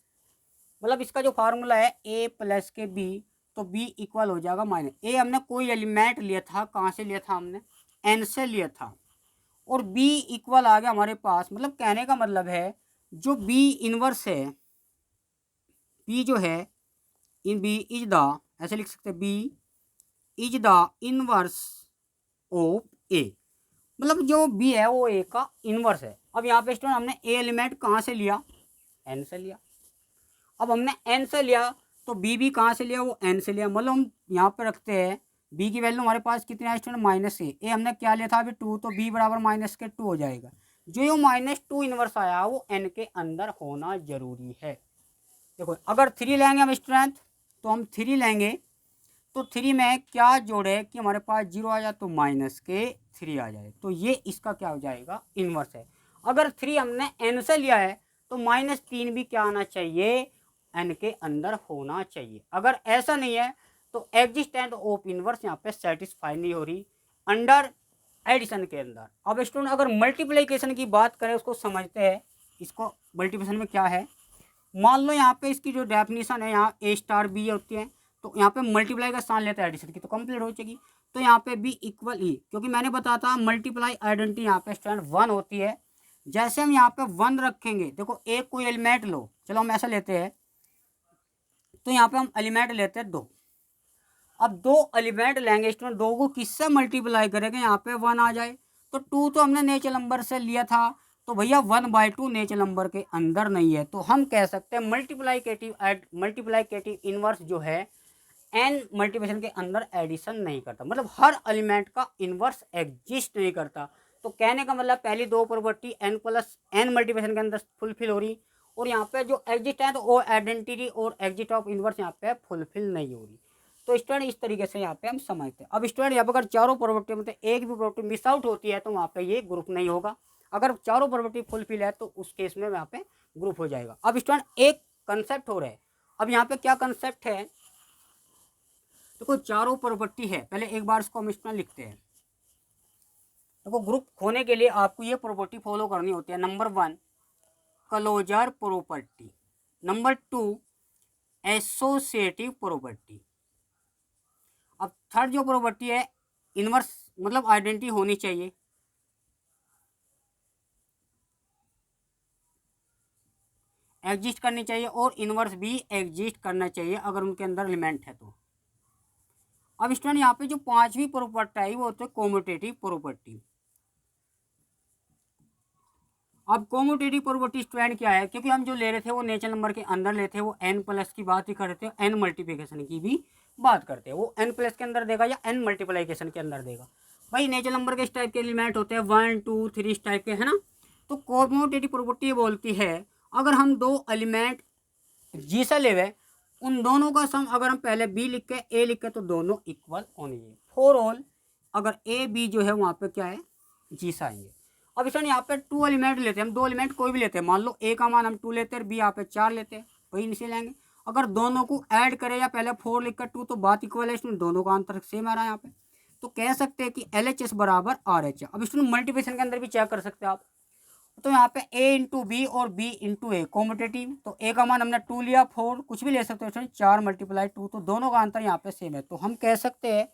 मतलब इसका जो फार्मूला है a प्लस के b, तो b इक्वल हो जाएगा माइनस ए। हमने कोई एलिमेंट लिया था, कहाँ से लिया था, हमने n से लिया था, और b इक्वल आ गया हमारे पास। मतलब कहने का मतलब है जो b इनवर्स है, b जो है इन b इज द, ऐसे लिख सकते हैं b is the inverse of a। मतलब जो b है वो a का इनवर्स है। अब यहाँ पे स्टूडेंट हमने a एलिमेंट कहाँ से लिया, n से लिया। अब हमने n से लिया तो b भी कहाँ से लिया, वो n से लिया। मतलब हम यहाँ पे रखते हैं b की वैल्यू हमारे पास कितनी है स्टूडेंट, -a। हमने क्या लिया था अभी 2, तो b बराबर -2 हो जाएगा। जो ये -2 इनवर्स आया वो n के अंदर होना जरूरी है। देखो अगर 3 लेंगे हम स्टूडेंट, तो हम 3 लेंगे तो 3 में क्या जोड़े कि हमारे पास 0 आ जाए, तो -3 आ जाए, तो ये इसका क्या हो जाएगा, इनवर्स है। अगर 3 हमने n से लिया है तो -3 भी क्या आना चाहिए, n के अंदर होना चाहिए। अगर ऐसा नहीं है तो एग्जिस्टेंट ऑफ इनवर्स यहाँ पे सेटिस्फाई नहीं हो रही अंडर एडिशन के अंदर। अब स्टूडेंट अगर मल्टीप्लिकेशन की बात करें, उसको समझते हैं। इसको मल्टीप्लिकेशन में क्या है, मान लो यहाँ पे इसकी जो डेफिनेशन है यहाँ a स्टार b होती है, तो यहाँ पे मल्टीप्लाई का स्थान लेता है एडिशन की, तो कंप्लीट हो जाएगी। तो यहाँ पे b इक्वल e, क्योंकि मैंने बताया था मल्टीप्लाई आइडेंटिटी यहाँ पे स्टूडेंट 1 होती है। जैसे हम यहाँ पे 1 रखेंगे, देखो एक कोई एलिमेंट लो, चलो हम ऐसा लेते हैं, तो यहाँ पे हम एलिमेंट लेते हैं 2। अब 2 एलिमेंट लेंगे स्टूडेंट, 2 को किससे मल्टीप्लाई करेंगे, यहाँ पे 1 आ जाए। तो 2 तो हमने नेचुरल नंबर से लिया था, तो भैया 1/2 नेचुरल नंबर के अंदर नहीं है। तो हम कह सकते हैं मल्टीप्लाइकेटिव इनवर्स जो है n मल्टीप्लिकेशन के अंदर एडिशन नहीं करता, मतलब हर एलिमेंट का इनवर्स एग्जिस्ट नहीं करता। तो कहने का मतलब पहली 2 property n plus n multiplication के अंदर फुलफिल हो रही, और यहाँ पे जो एग्जिस्ट है तो वो आइडेंटिटी और एग्जिट ऑफ इनवर्स यहाँ पे फुलफिल नहीं हो रही। तो स्टूडेंट इस तरीके से यहाँ पे हम समझते हैं। अब स्टूडेंट यहाँ पर अगर चारों प्रॉपर्टी मतलब एक भी प्रॉपर्टी मिस आउट होती है तो वहाँ पे ये ग्रुप नहीं होगा। अगर चारों प्रॉपर्टी फुलफिल है तो उस केस में यहाँ पे ग्रुप हो जाएगा। अब स्टूडेंट एक कंसेप्ट हो रहा है, अब यहाँ पे क्या कंसेप्ट है, देखो चारों प्रॉपर्टी है, पहले एक बार इसको हम इसमें लिखते हैं। देखो ग्रुप होने के लिए आपको ये प्रॉपर्टी फॉलो करनी होती है। Number 1 closure property, number 2 associative property. अब थर्ड जो प्रॉपर्टी है इनवर्स, मतलब आइडेंटिटी होनी चाहिए। एग्जिस्ट करनी चाहिए और इनवर्स भी एग्जिस्ट करना चाहिए अगर उनके अंदर एलिमेंट है तो। अब स्टूडेंट यहाँ पे जो 5वीं प्रॉपर्टी आई वो होती है कॉम्यूटेटिव प्रॉपर्टी। अब कॉम्यूटेटिव प्रॉपर्टी स्टूडेंट क्या है, क्योंकि हम जो ले रहे थे वो नेचुरल नंबर के अंदर लेते हैं, वो n प्लस की बात ही करते हैं, n मल्टीप्लिकेशन की भी बात करते हैं। वो n प्लस के अंदर देगा या n मल्टीप्लिकेशन के अंदर देगा। भाई नेचुरल नंबर के इस टाइप के एलिमेंट होते हैं 1 2 3 इस टाइप के, है ना। तो कॉम्यूटेटिव प्रॉपर्टी बोलती है अगर हम 2 एलिमेंट जी से ले गए, उन दोनों का सम अगर हम पहले b लिख के a लिख के, तो दोनों इक्वल होने चाहिए। फॉर ऑल अगर a b जो है वहाँ पे क्या है, जी से आएंगे। अब इसमें यहाँ पे 2 एलिमेंट लेते हैं हम, 2 एलिमेंट कोई भी लेते हैं, मान लो a का मान हम 2 लेते हैं, b यहाँ पे 4 लेते हैं, वही इनसे लेंगे। अगर दोनों को ऐड करें या पहले 4 लिख कर 2, तो बात इक्वल है, इसमें दोनों का आंतर सेम आ रहा है यहाँ पे। तो कह सकते हैं कि LHS बराबर RH है। अब इसमें मल्टीप्लिकेशन के अंदर भी चेक कर सकते हैं आप। तो यहाँ पे a इंटू बी और b इंटू ए कॉम्पिटेटिव, तो a का मान हमने 2 लिया, 4 कुछ भी ले सकते हो, 4 मल्टीप्लाई 2, तो दोनों का आंतर यहाँ पे सेम है। तो हम कह सकते हैं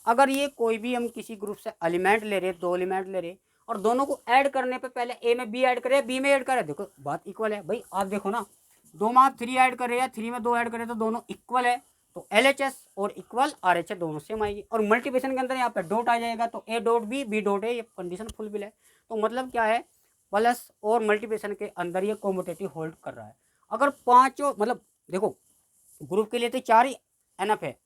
अगर ये कोई भी हम किसी ग्रुप से एलिमेंट ले रहे, 2 एलिमेंट ले रहे, और दोनों को ऐड करने पे पहले a में b ऐड करे, b में ऐड करे, देखो बात इक्वल है। भाई आप देखो ना, 2 में आप 3 ऐड करे या 3 में 2 ऐड करे, तो दोनों इक्वल है, तो LHS और इक्वल RH दोनों सेम आएगी। और मल्टीप्लिकेशन के अंदर यहाँ पे डॉट आ जाएगा, तो a dot b dot a, ये कंडीशन फुलफिल है। तो मतलब क्या है, प्लस और मल्टीप्लिकेशन के अंदर ये कॉम्यूटेटिव होल्ड कर रहा है। अगर 5 मतलब देखो ग्रुप के लिए तो 4 ही एनफ है।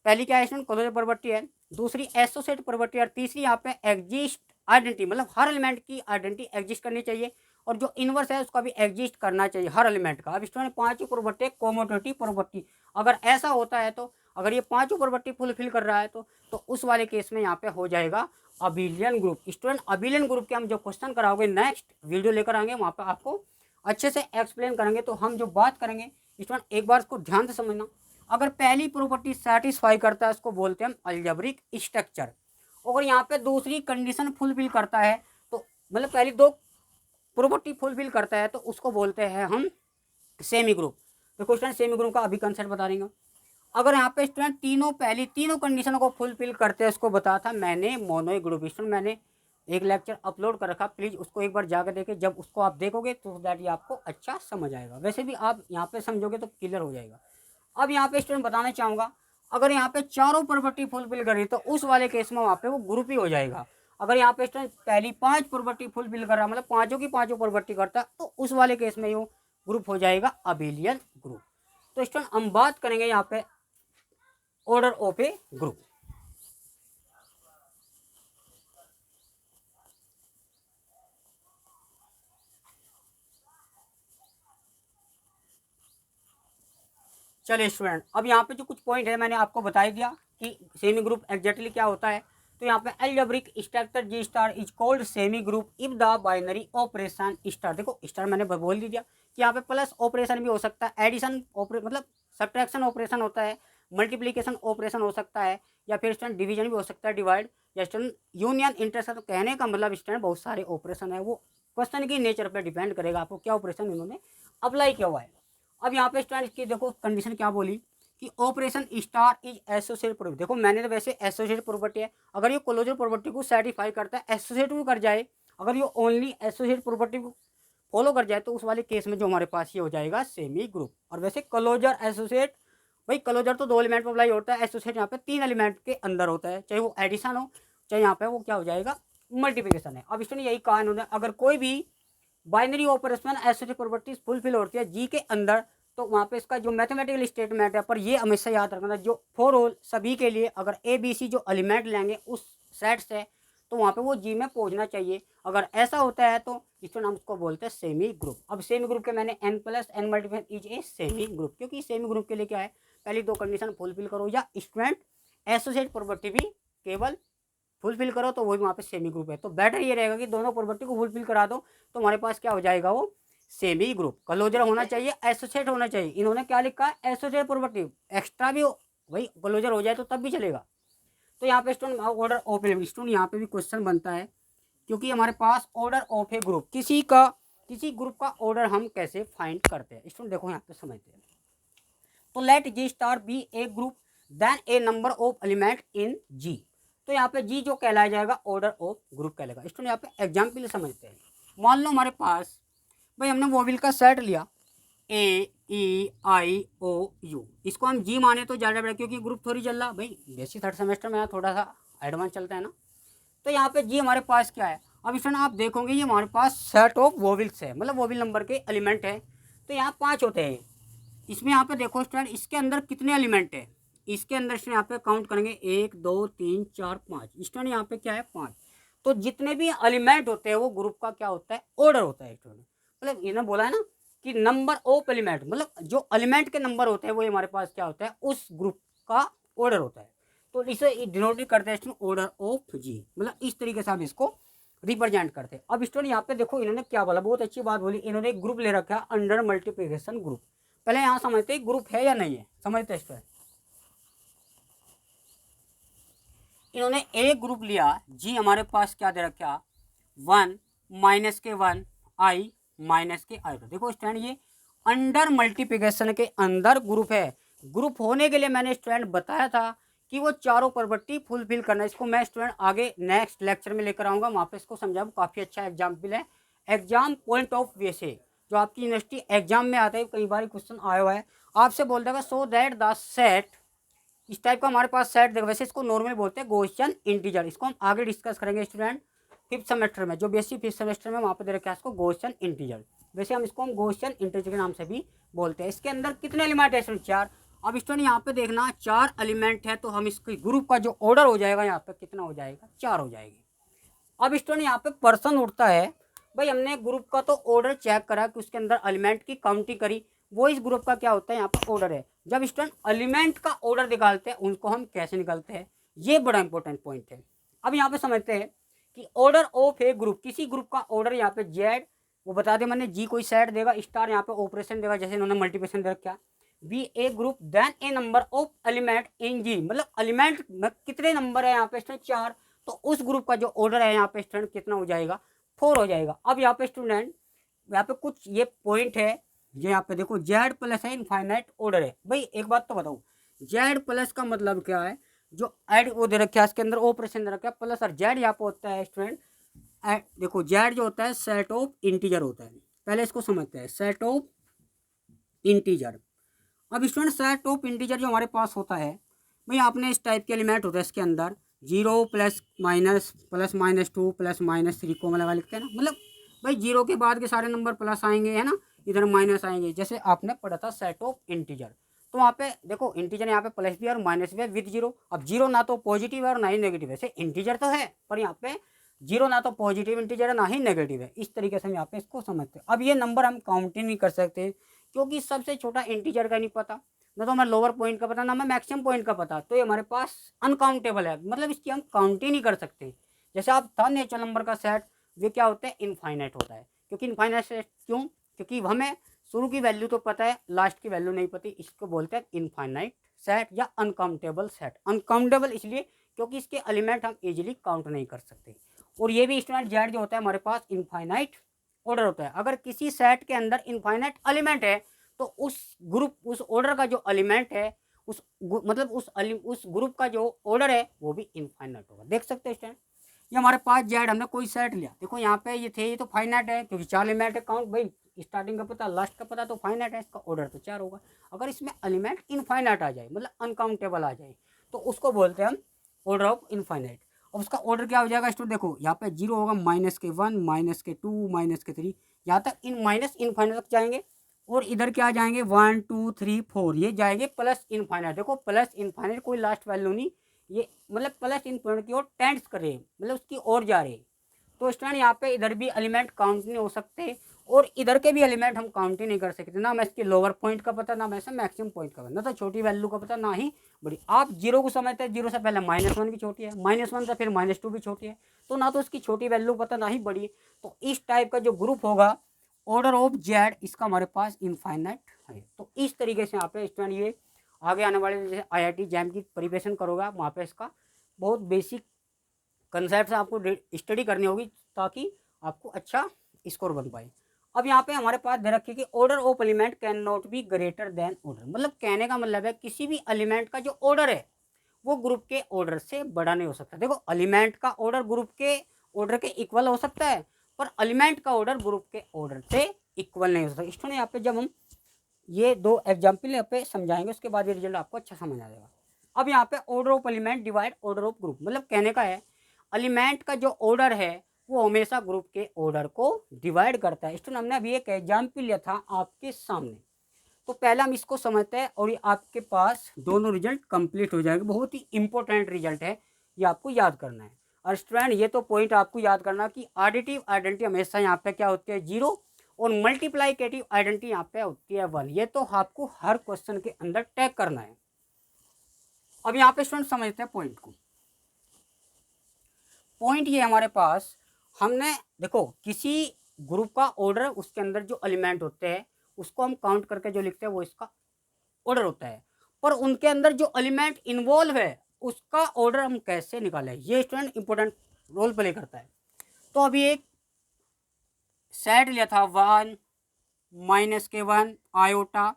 पहली क्या है इसमें क्लोजर प्रॉपर्टी है, दूसरी एसोसिएट प्रॉपर्टी, और तीसरी यहाँ पे एग्जिस्ट आइडेंटिटी, मतलब हर एलिमेंट की आइडेंटिटी एग्जिस्ट करनी चाहिए और जो इनवर्स है उसका भी एग्जिस्ट करना चाहिए हर एलिमेंट का। अब स्टूडेंट पांचों प्रॉपर्टी कॉमोडिटी प्रॉपर्टी, अगर ऐसा होता है तो अगर ये पांचों प्रॉपर्टी फुलफिल कर रहा है तो उस वाले केस में यहाँ पे हो जाएगा abelian group. Student abelian group के हम जो क्वेश्चन कराओगे नेक्स्ट वीडियो लेकर आएंगे, वहाँ पे आपको अच्छे से एक्सप्लेन करेंगे। तो हम जो बात करेंगे स्टूडेंट एक बार इसको ध्यान से समझना, अगर पहली प्रॉपर्टी सेटिस्फाई करता है उसको बोलते हैं हम अलजेब्रिक स्ट्रक्चर। अगर यहाँ पे दूसरी कंडीशन फुलफिल करता है तो मतलब पहली दो प्रॉपर्टी फुलफिल करता है तो उसको बोलते हैं हम सेमी ग्रुप। तो क्वेश्चन सेमी ग्रुप का अभी कंसेप्ट बता देंगे। अगर यहाँ पे स्टूडेंट पहली तीनों कंडीशनों को फुलफिल करते हैं उसको बताया था मैंने मोनो ग्रुप। स्टूडेंट मैंने एक लेक्चर अपलोड कर रखा, प्लीज़ उसको एक बार जाकर देखें। जब उसको आप देखोगे तो दैट ये आपको अच्छा समझ आएगा, वैसे भी आप यहाँ पे समझोगे तो क्लियर हो जाएगा। अब यहाँ पे स्टूडेंट बताना चाहूँगा, अगर यहाँ पे चारों प्रॉपर्टी फुलफिल करी तो उस वाले केस में वहाँ पे वो ग्रुप ही हो जाएगा। अगर यहाँ पे स्टूडेंट पहली 5 प्रॉपर्टी फुलफिल कर रहा है, मतलब पाँचों की पाँचों प्रॉपर्टी करता है, तो उस वाले केस में वो ग्रुप हो जाएगा अबिलियन ग्रुप। तो स्टूडेंट हम बात करेंगे यहाँ पे ऑर्डर ऑफ ए ग्रुप। चलिए स्टूडेंट, अब यहाँ पे जो कुछ पॉइंट है मैंने आपको बता ही दिया कि सेमी ग्रुप एग्जैक्टली क्या होता है। तो यहाँ पे algebraic structure G star is called semi group if the binary operation star. देखो स्टार मैंने बोल दिया कि यहाँ पे प्लस ऑपरेशन भी हो सकता है, एडिशन मतलब सब्ट्रैक्शन ऑपरेशन होता है, मल्टीप्लीकेशन ऑपरेशन हो सकता है, या फिर स्टूडेंट डिवीजन भी हो सकता है, डिवाइड, या स्टूडेंट यूनियन इंटरसेक्शन। तो कहने का मतलब स्टूडेंट बहुत सारे ऑपरेशन है, वो क्वेश्चन की नेचर पर डिपेंड करेगा आपको क्या ऑपरेशन इन्होंने अप्लाई किया हुआ है। अब यहाँ पे स्टूडेंट की देखो कंडीशन क्या बोली कि operation star is associate property. देखो मैंने तो वैसे एसोसिएट प्रॉपर्टी है, अगर ये क्लोजर प्रॉपर्टी को सेटिस्फाई करता है, एसोसिएट भी कर जाए, अगर ये ओनली एसोसिएट प्रॉपर्टी को फॉलो कर जाए तो उस वाले केस में जो हमारे पास ये हो जाएगा सेमी ग्रुप। और वैसे क्लोजर एसोसिएट, भाई क्लोजर तो 2 एलिमेंट पर अप्लाई होता है, एसोसिएट यहाँ पे 3 एलिमेंट के अंदर होता है, चाहे वो एडिशन हो चाहे यहाँ पे वो क्या हो जाएगा मल्टीप्लिकेशन है। अब स्टूडेंट यही कहा इन्होंने, अगर कोई भी binary operation associate properties fulfil होती है जी के अंदर तो वहाँ पे इसका जो मैथमेटिकल स्टेटमेंट है, पर ये हमेशा याद रखना जो फॉर ऑल सभी के लिए अगर ए बी सी जो एलिमेंट लेंगे उस सेट से तो वहाँ पे वो जी में पहुँचना चाहिए। अगर ऐसा होता है तो इसको हम उसको बोलते हैं सेमी ग्रुप। अब सेमी ग्रुप के मैंने n plus n multiple is a semi group, क्योंकि सेमी ग्रुप के लिए क्या है पहली 2 कंडीशन फुलफिल करो या स्टूडेंट एसोसिएट प्रॉपर्टी भी केवल फुलफिल करो तो वही वहाँ पे सेमी ग्रुप है। तो बेटर ये रहेगा कि दोनों प्रॉपर्टी को फुलफिल करा दो तो हमारे पास क्या हो जाएगा वो सेमी ग्रुप। क्लोजर होना चाहिए, एसोसिएट होना चाहिए, इन्होंने क्या लिखा है एसोसिएट प्रॉपर्टी, एक्स्ट्रा भी वही क्लोजर हो जाए तो तब भी चलेगा। तो यहाँ पे student order of a student यहाँ पे भी क्वेश्चन बनता है, क्योंकि हमारे पास ऑर्डर ऑफ ए ग्रुप किसी ग्रुप का ऑर्डर हम कैसे फाइंड करते हैं स्टूडेंट देखो यहाँ पे समझते हैं। तो let G star be a group then a number of element in G. तो यहाँ पे जी जो कहलाया जाएगा ऑर्डर ऑफ ग्रुप कहलाएगा। स्टूडेंट यहाँ पे एग्जाम्पल समझते हैं, मान लो हमारे पास भाई हमने वोवेल का सेट लिया ए ई आई ओ यू, इसको हम जी माने तो ज़्यादा बेटर, क्योंकि ग्रुप थोड़ी चल रहा भाई बेसिक 3rd सेमेस्टर में थोड़ा सा एडवांस चलता है ना। तो यहाँ पे जी हमारे पास क्या है, अब स्टूडेंट आप देखोगे ये हमारे पास सेट ऑफ वोवेल्स है, मतलब वोवेल नंबर के एलिमेंट है। तो यहाँ 5 होते हैं इसमें। यहाँ पे देखो स्टूडेंट इसके अंदर कितने एलिमेंट है, इसके अंदर स्टूडेंट यहाँ पे काउंट करेंगे 1 2 3 4 5, स्टूडेंट यहाँ पे क्या है 5। तो जितने भी एलिमेंट होते हैं वो ग्रुप का क्या होता है ऑर्डर होता है स्टूडेंट। मतलब इन्होंने बोला है ना कि नंबर ऑफ एलिमेंट, मतलब जो एलिमेंट के नंबर होते हैं वो हमारे पास क्या होता है उस ग्रुप का ऑर्डर होता है। तो इसे डिनोट करते हैं ऑर्डर ऑफ जी, मतलब इस तरीके से हम इसको रिप्रेजेंट करते हैं। अब स्टूडेंट यहाँ पे देखो इन्होंने क्या बोला, बहुत अच्छी बात बोली, इन्होंने एक ग्रुप ले रखा है अंडर मल्टीप्लिकेशन ग्रुप। पहले यहाँ समझते ग्रुप है या नहीं है, समझते स्टूडेंट। इन्होंने एक ग्रुप लिया जी, हमारे पास क्या दे रखा 1 माइनस के 1 आई माइनस के आई। देखो स्टूडेंट ये अंडर मल्टीप्लिकेशन के अंदर ग्रुप है। ग्रुप होने के लिए मैंने स्टूडेंट बताया था कि वो चारों प्रॉपर्टी फुलफिल करना है। इसको मैं स्टूडेंट आगे नेक्स्ट लेक्चर में लेकर आऊँगा, वहाँ पे इसको समझाऊँ, काफ़ी अच्छा एग्जाम्पल है। एग्जाम पॉइंट ऑफ व्यू से जो आपकी यूनिवर्सिटी एग्जाम में आता है, कई बार क्वेश्चन आया हुआ है, आपसे बोल देगा सो दैट द सेट, इस टाइप का हमारे पास सेट देखो। वैसे इसको नॉर्मल बोलते हैं गॉसियन इंटीजर, इसको हम आगे डिस्कस करेंगे स्टूडेंट 5th सेमेस्टर में, जो बेसिक 5th सेमेस्टर में वहाँ पे दे रखा है इसको गॉसियन इंटीजर। वैसे हम इसको गॉसियन इंटीजर के नाम से भी बोलते हैं। इसके अंदर कितने एलिमेंट है स्टूडेंट 4। अब स्टूडेंट यहाँ पे देखना 4 एलिमेंट है, तो हम इसके ग्रुप का जो ऑर्डर हो जाएगा यहाँ पे कितना हो जाएगा 4 हो जाएगी। अब स्टूडेंट यहाँ पे पर्सन उठता है, भाई हमने ग्रुप का तो ऑर्डर चेक करा कि उसके अंदर एलिमेंट की काउंटिंग करी, वो इस ग्रुप का क्या होता है यहाँ पर ऑर्डर है। जब स्टूडेंट एलिमेंट का ऑर्डर निकालते हैं उनको हम कैसे निकालते हैं, ये बड़ा इंपॉर्टेंट पॉइंट है। अब यहाँ पे समझते हैं कि ऑर्डर ऑफ ए ग्रुप, किसी ग्रुप का ऑर्डर यहाँ पे जेड, वो बता दे मैंने, जी कोई सेट देगा, स्टार यहाँ पे ऑपरेशन देगा जैसे इन्होंने मल्टीप्लिकेशन दे रखा, be a group then a number of element in G, मतलब एलिमेंट में कितने नंबर है यहाँ पे स्टूडेंट 4, तो उस ग्रुप का जो ऑर्डर है यहाँ पे स्टूडेंट कितना हो जाएगा, 4 हो जाएगा। अब यहाँ पे स्टूडेंट यहाँ पे कुछ ये पॉइंट है, ये यहाँ पे देखो जेड प्लस है इनफाइनाइट ऑर्डर है। भाई एक बात तो बताऊँ, जेड प्लस का मतलब क्या है, जो ऐड वो दे रखा है इसके अंदर ऑपरेशन दे रखा है प्लस, और जेड यहाँ पे होता है स्टूडेंट, देखो जेड जो होता है सेट ऑफ इंटीजर होता है। पहले इसको समझते हैं, सेट ऑफ इंटीजर। अब स्टूडेंट सेट ऑफ इंटीजर जो हमारे पास होता है, भाई आपने इस टाइप के एलिमेंट होता है इसके अंदर 0 plus minus plus minus 2 plus minus 3 को लगा लिखते हैं ना, मतलब भाई 0 के बाद के सारे नंबर प्लस आएंगे है ना, इधर माइनस आएंगे, जैसे आपने पढ़ा था सेट ऑफ इंटीजर। तो वहाँ पे देखो इंटीजर यहाँ पे प्लस भी है और माइनस भी है विद 0। अब 0 ना तो पॉजिटिव है और ना ही नेगेटिव है, वैसे इंटीजर तो है पर यहाँ पे 0 ना तो पॉजिटिव इंटीजर है ना ही नेगेटिव है। इस तरीके से हम यहाँ पे इसको समझते हैं। अब ये नंबर हम काउंट ही नहीं कर सकते क्योंकि सबसे छोटा इंटीजर का नहीं पता, ना तो हमें लोअर पॉइंट का पता, ना हमें मैक्सिमम पॉइंट का पता, तो ये हमारे पास अनकाउंटेबल है, मतलब इसकी हम काउंट ही नहीं कर सकते। जैसे आप था नेचुरल नंबर का सेट, वे क्या होता है, इनफाइनाइट होता है। क्योंकि इनफाइनाइट सेट क्यों, क्योंकि हमें शुरू की वैल्यू तो पता है, लास्ट की वैल्यू नहीं पती, इसको बोलते हैं इनफाइनाइट सेट या अनकाउंटेबल सेट। अनकाउंटेबल इसलिए क्योंकि इसके एलिमेंट हम इजीली काउंट नहीं कर सकते। और ये भी स्टूडेंट जेड जो होता है हमारे पास इनफाइनाइट ऑर्डर होता है। अगर किसी सेट के अंदर इनफाइनाइट एलिमेंट है तो उस ग्रुप, उस ऑर्डर का जो एलिमेंट है, मतलब उस ग्रुप का जो ऑर्डर है वो भी इनफाइनाइट होगा। देख सकते हैं स्टूडेंट, ये हमारे पास जेड, हमने कोई सेट लिया, देखो यहाँ पे ये थे, ये तो फाइनाइट है क्योंकि 4 एलिमेंट है, काउंट भाई स्टार्टिंग का पता लास्ट का पता, तो फाइनाइट है, इसका ऑर्डर तो 4 होगा। अगर इसमें एलिमेंट इनफाइनाइट आ जाए, मतलब अनकाउंटेबल आ जाए, तो उसको बोलते हैं हम ऑर्डर ऑफ इनफाइनाइट। और उसका ऑर्डर क्या हो जाएगा स्टूडेंट, देखो यहाँ पे 0 होगा, -1 -2 -3, यहाँ तक इन माइनस इनफाइनाइट तक जाएंगे। और इधर क्या जाएंगे 1 2 3 4, ये जाएंगे प्लस इनफाइनाइट। देखो प्लस इनफाइनाइट कोई लास्ट वैल्यू नहीं, ये मतलब प्लस इनफाइनाइट की ओर टेंड्स कर रहे हैं, मतलब उसकी ओर जा रहे हैं। तो स्टूडेंट यहाँ पे इधर भी एलिमेंट काउंट नहीं हो सकते और इधर के भी एलिमेंट हम काउंट ही नहीं कर सकते, ना मैं इसके लोअर पॉइंट का पता, ना मैं इसका मैक्सिमम पॉइंट का पता, ना तो छोटी वैल्यू का पता, ना ही बड़ी। आप 0 को समझते हैं, 0 से पहले -1 भी छोटी है, -1 से फिर -2 भी छोटी है, तो ना तो उसकी छोटी वैल्यू पता ना ही बड़ी। तो इस टाइप का जो ग्रुप होगा ऑर्डर ऑफ जेड, इसका हमारे पास इनफाइनाइट है। तो इस तरीके से यहाँ पे स्टूडेंट ये आगे आने वाले जैसे IIT जैम की प्रिपरेशन करोगे आप, वहाँ पे इसका बहुत बेसिक कंसेप्ट आपको स्टडी करनी होगी ताकि आपको अच्छा स्कोर बन पाए। अब यहाँ पे हमारे पास दे रखी कि order of element can not be greater than order, मतलब कहने का मतलब है किसी भी एलिमेंट का जो ऑर्डर है वो ग्रुप के ऑर्डर से बड़ा नहीं हो सकता। देखो एलिमेंट का ऑर्डर ग्रुप के ऑर्डर के इक्वल हो सकता है, पर एलिमेंट का ऑर्डर ग्रुप के ऑर्डर से इक्वल नहीं हो सकता। इसलिए यहाँ पे जब हम ये 2 एग्जाम्पल यहाँ पे समझाएंगे उसके बाद ये रिजल्ट आपको अच्छा समझ आ जाएगा। अब यहाँ पे order of element divide order of group, मतलब कहने का है एलिमेंट का जो ऑर्डर है वो हमेशा ग्रुप के ऑर्डर को डिवाइड करता है। इसलिए हमने अभी एक एग्जाम्पल लिया था आपके सामने, तो पहले हम इसको समझते हैं और ये आपके पास दोनों रिजल्ट कंप्लीट हो जाएंगे। बहुत ही इंपॉर्टेंट रिजल्ट है, ये आपको याद करना है। और स्टूडेंट ये तो पॉइंट आपको याद करना कि एडिटिव आइडेंटिटी हमेशा यहाँ पे क्या होती है 0 और मल्टीप्लाइकेटिव आइडेंटिटी यहाँ पे होती है 1। ये तो आपको हर क्वेश्चन के अंदर टैग करना है। अब यहाँ पे स्टूडेंट समझते हैं पॉइंट को। पॉइंट ये हमारे पास, हमने देखो किसी ग्रुप का ऑर्डर, उसके अंदर जो एलिमेंट होते हैं उसको हम काउंट करके जो लिखते हैं वो इसका ऑर्डर होता है, पर उनके अंदर जो एलिमेंट इन्वॉल्व है उसका ऑर्डर हम कैसे निकालें, ये स्टूडेंट इंपॉर्टेंट रोल प्ले करता है। तो अभी एक सेट लिया था 1 -1 आयोटा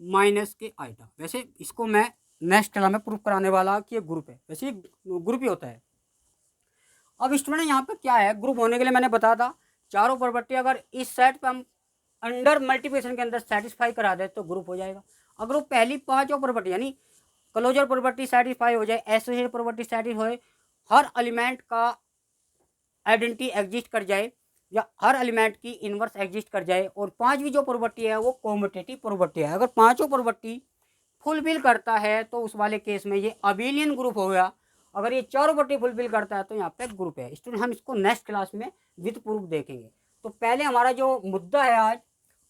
-के आइटा, वैसे इसको मैं नेक्स्ट क्लास में प्रूफ कराने वाला कि ये ग्रुप है, वैसे ग्रुप ही होता है। अब स्टूडेंट यहाँ पे क्या है, ग्रुप होने के लिए मैंने बताया था चारों प्रॉपर्टी अगर इस सेट पे हम अंडर मल्टीप्लिकेशन के अंदर सेटिस्फाई करा दे तो ग्रुप हो जाएगा। अगर वो पहली 5 प्रॉपर्टी यानी क्लोजर प्रॉपर्टी सेटिस्फाई हो जाए, एसोसिएट प्रॉपर्टी सेटिस्फाई हो, हर एलिमेंट का आइडेंटिटी एग्जिस्ट कर जाए या हर एलिमेंट की इनवर्स एग्जिस्ट कर जाए, और 5वीं जो प्रॉपर्टी है वो कॉम्यूटेटिव प्रॉपर्टी है, अगर 5 प्रॉपर्टी फुलफिल करता है तो उस वाले केस में ये अबेलियन ग्रुप हो गया। अगर ये चारों प्रॉपर्टी फुलफिल करता है तो यहाँ पे ग्रुप है। स्टूडेंट हम इसको नेक्स्ट क्लास में विद प्रूफ देखेंगे। तो पहले हमारा जो मुद्दा है आज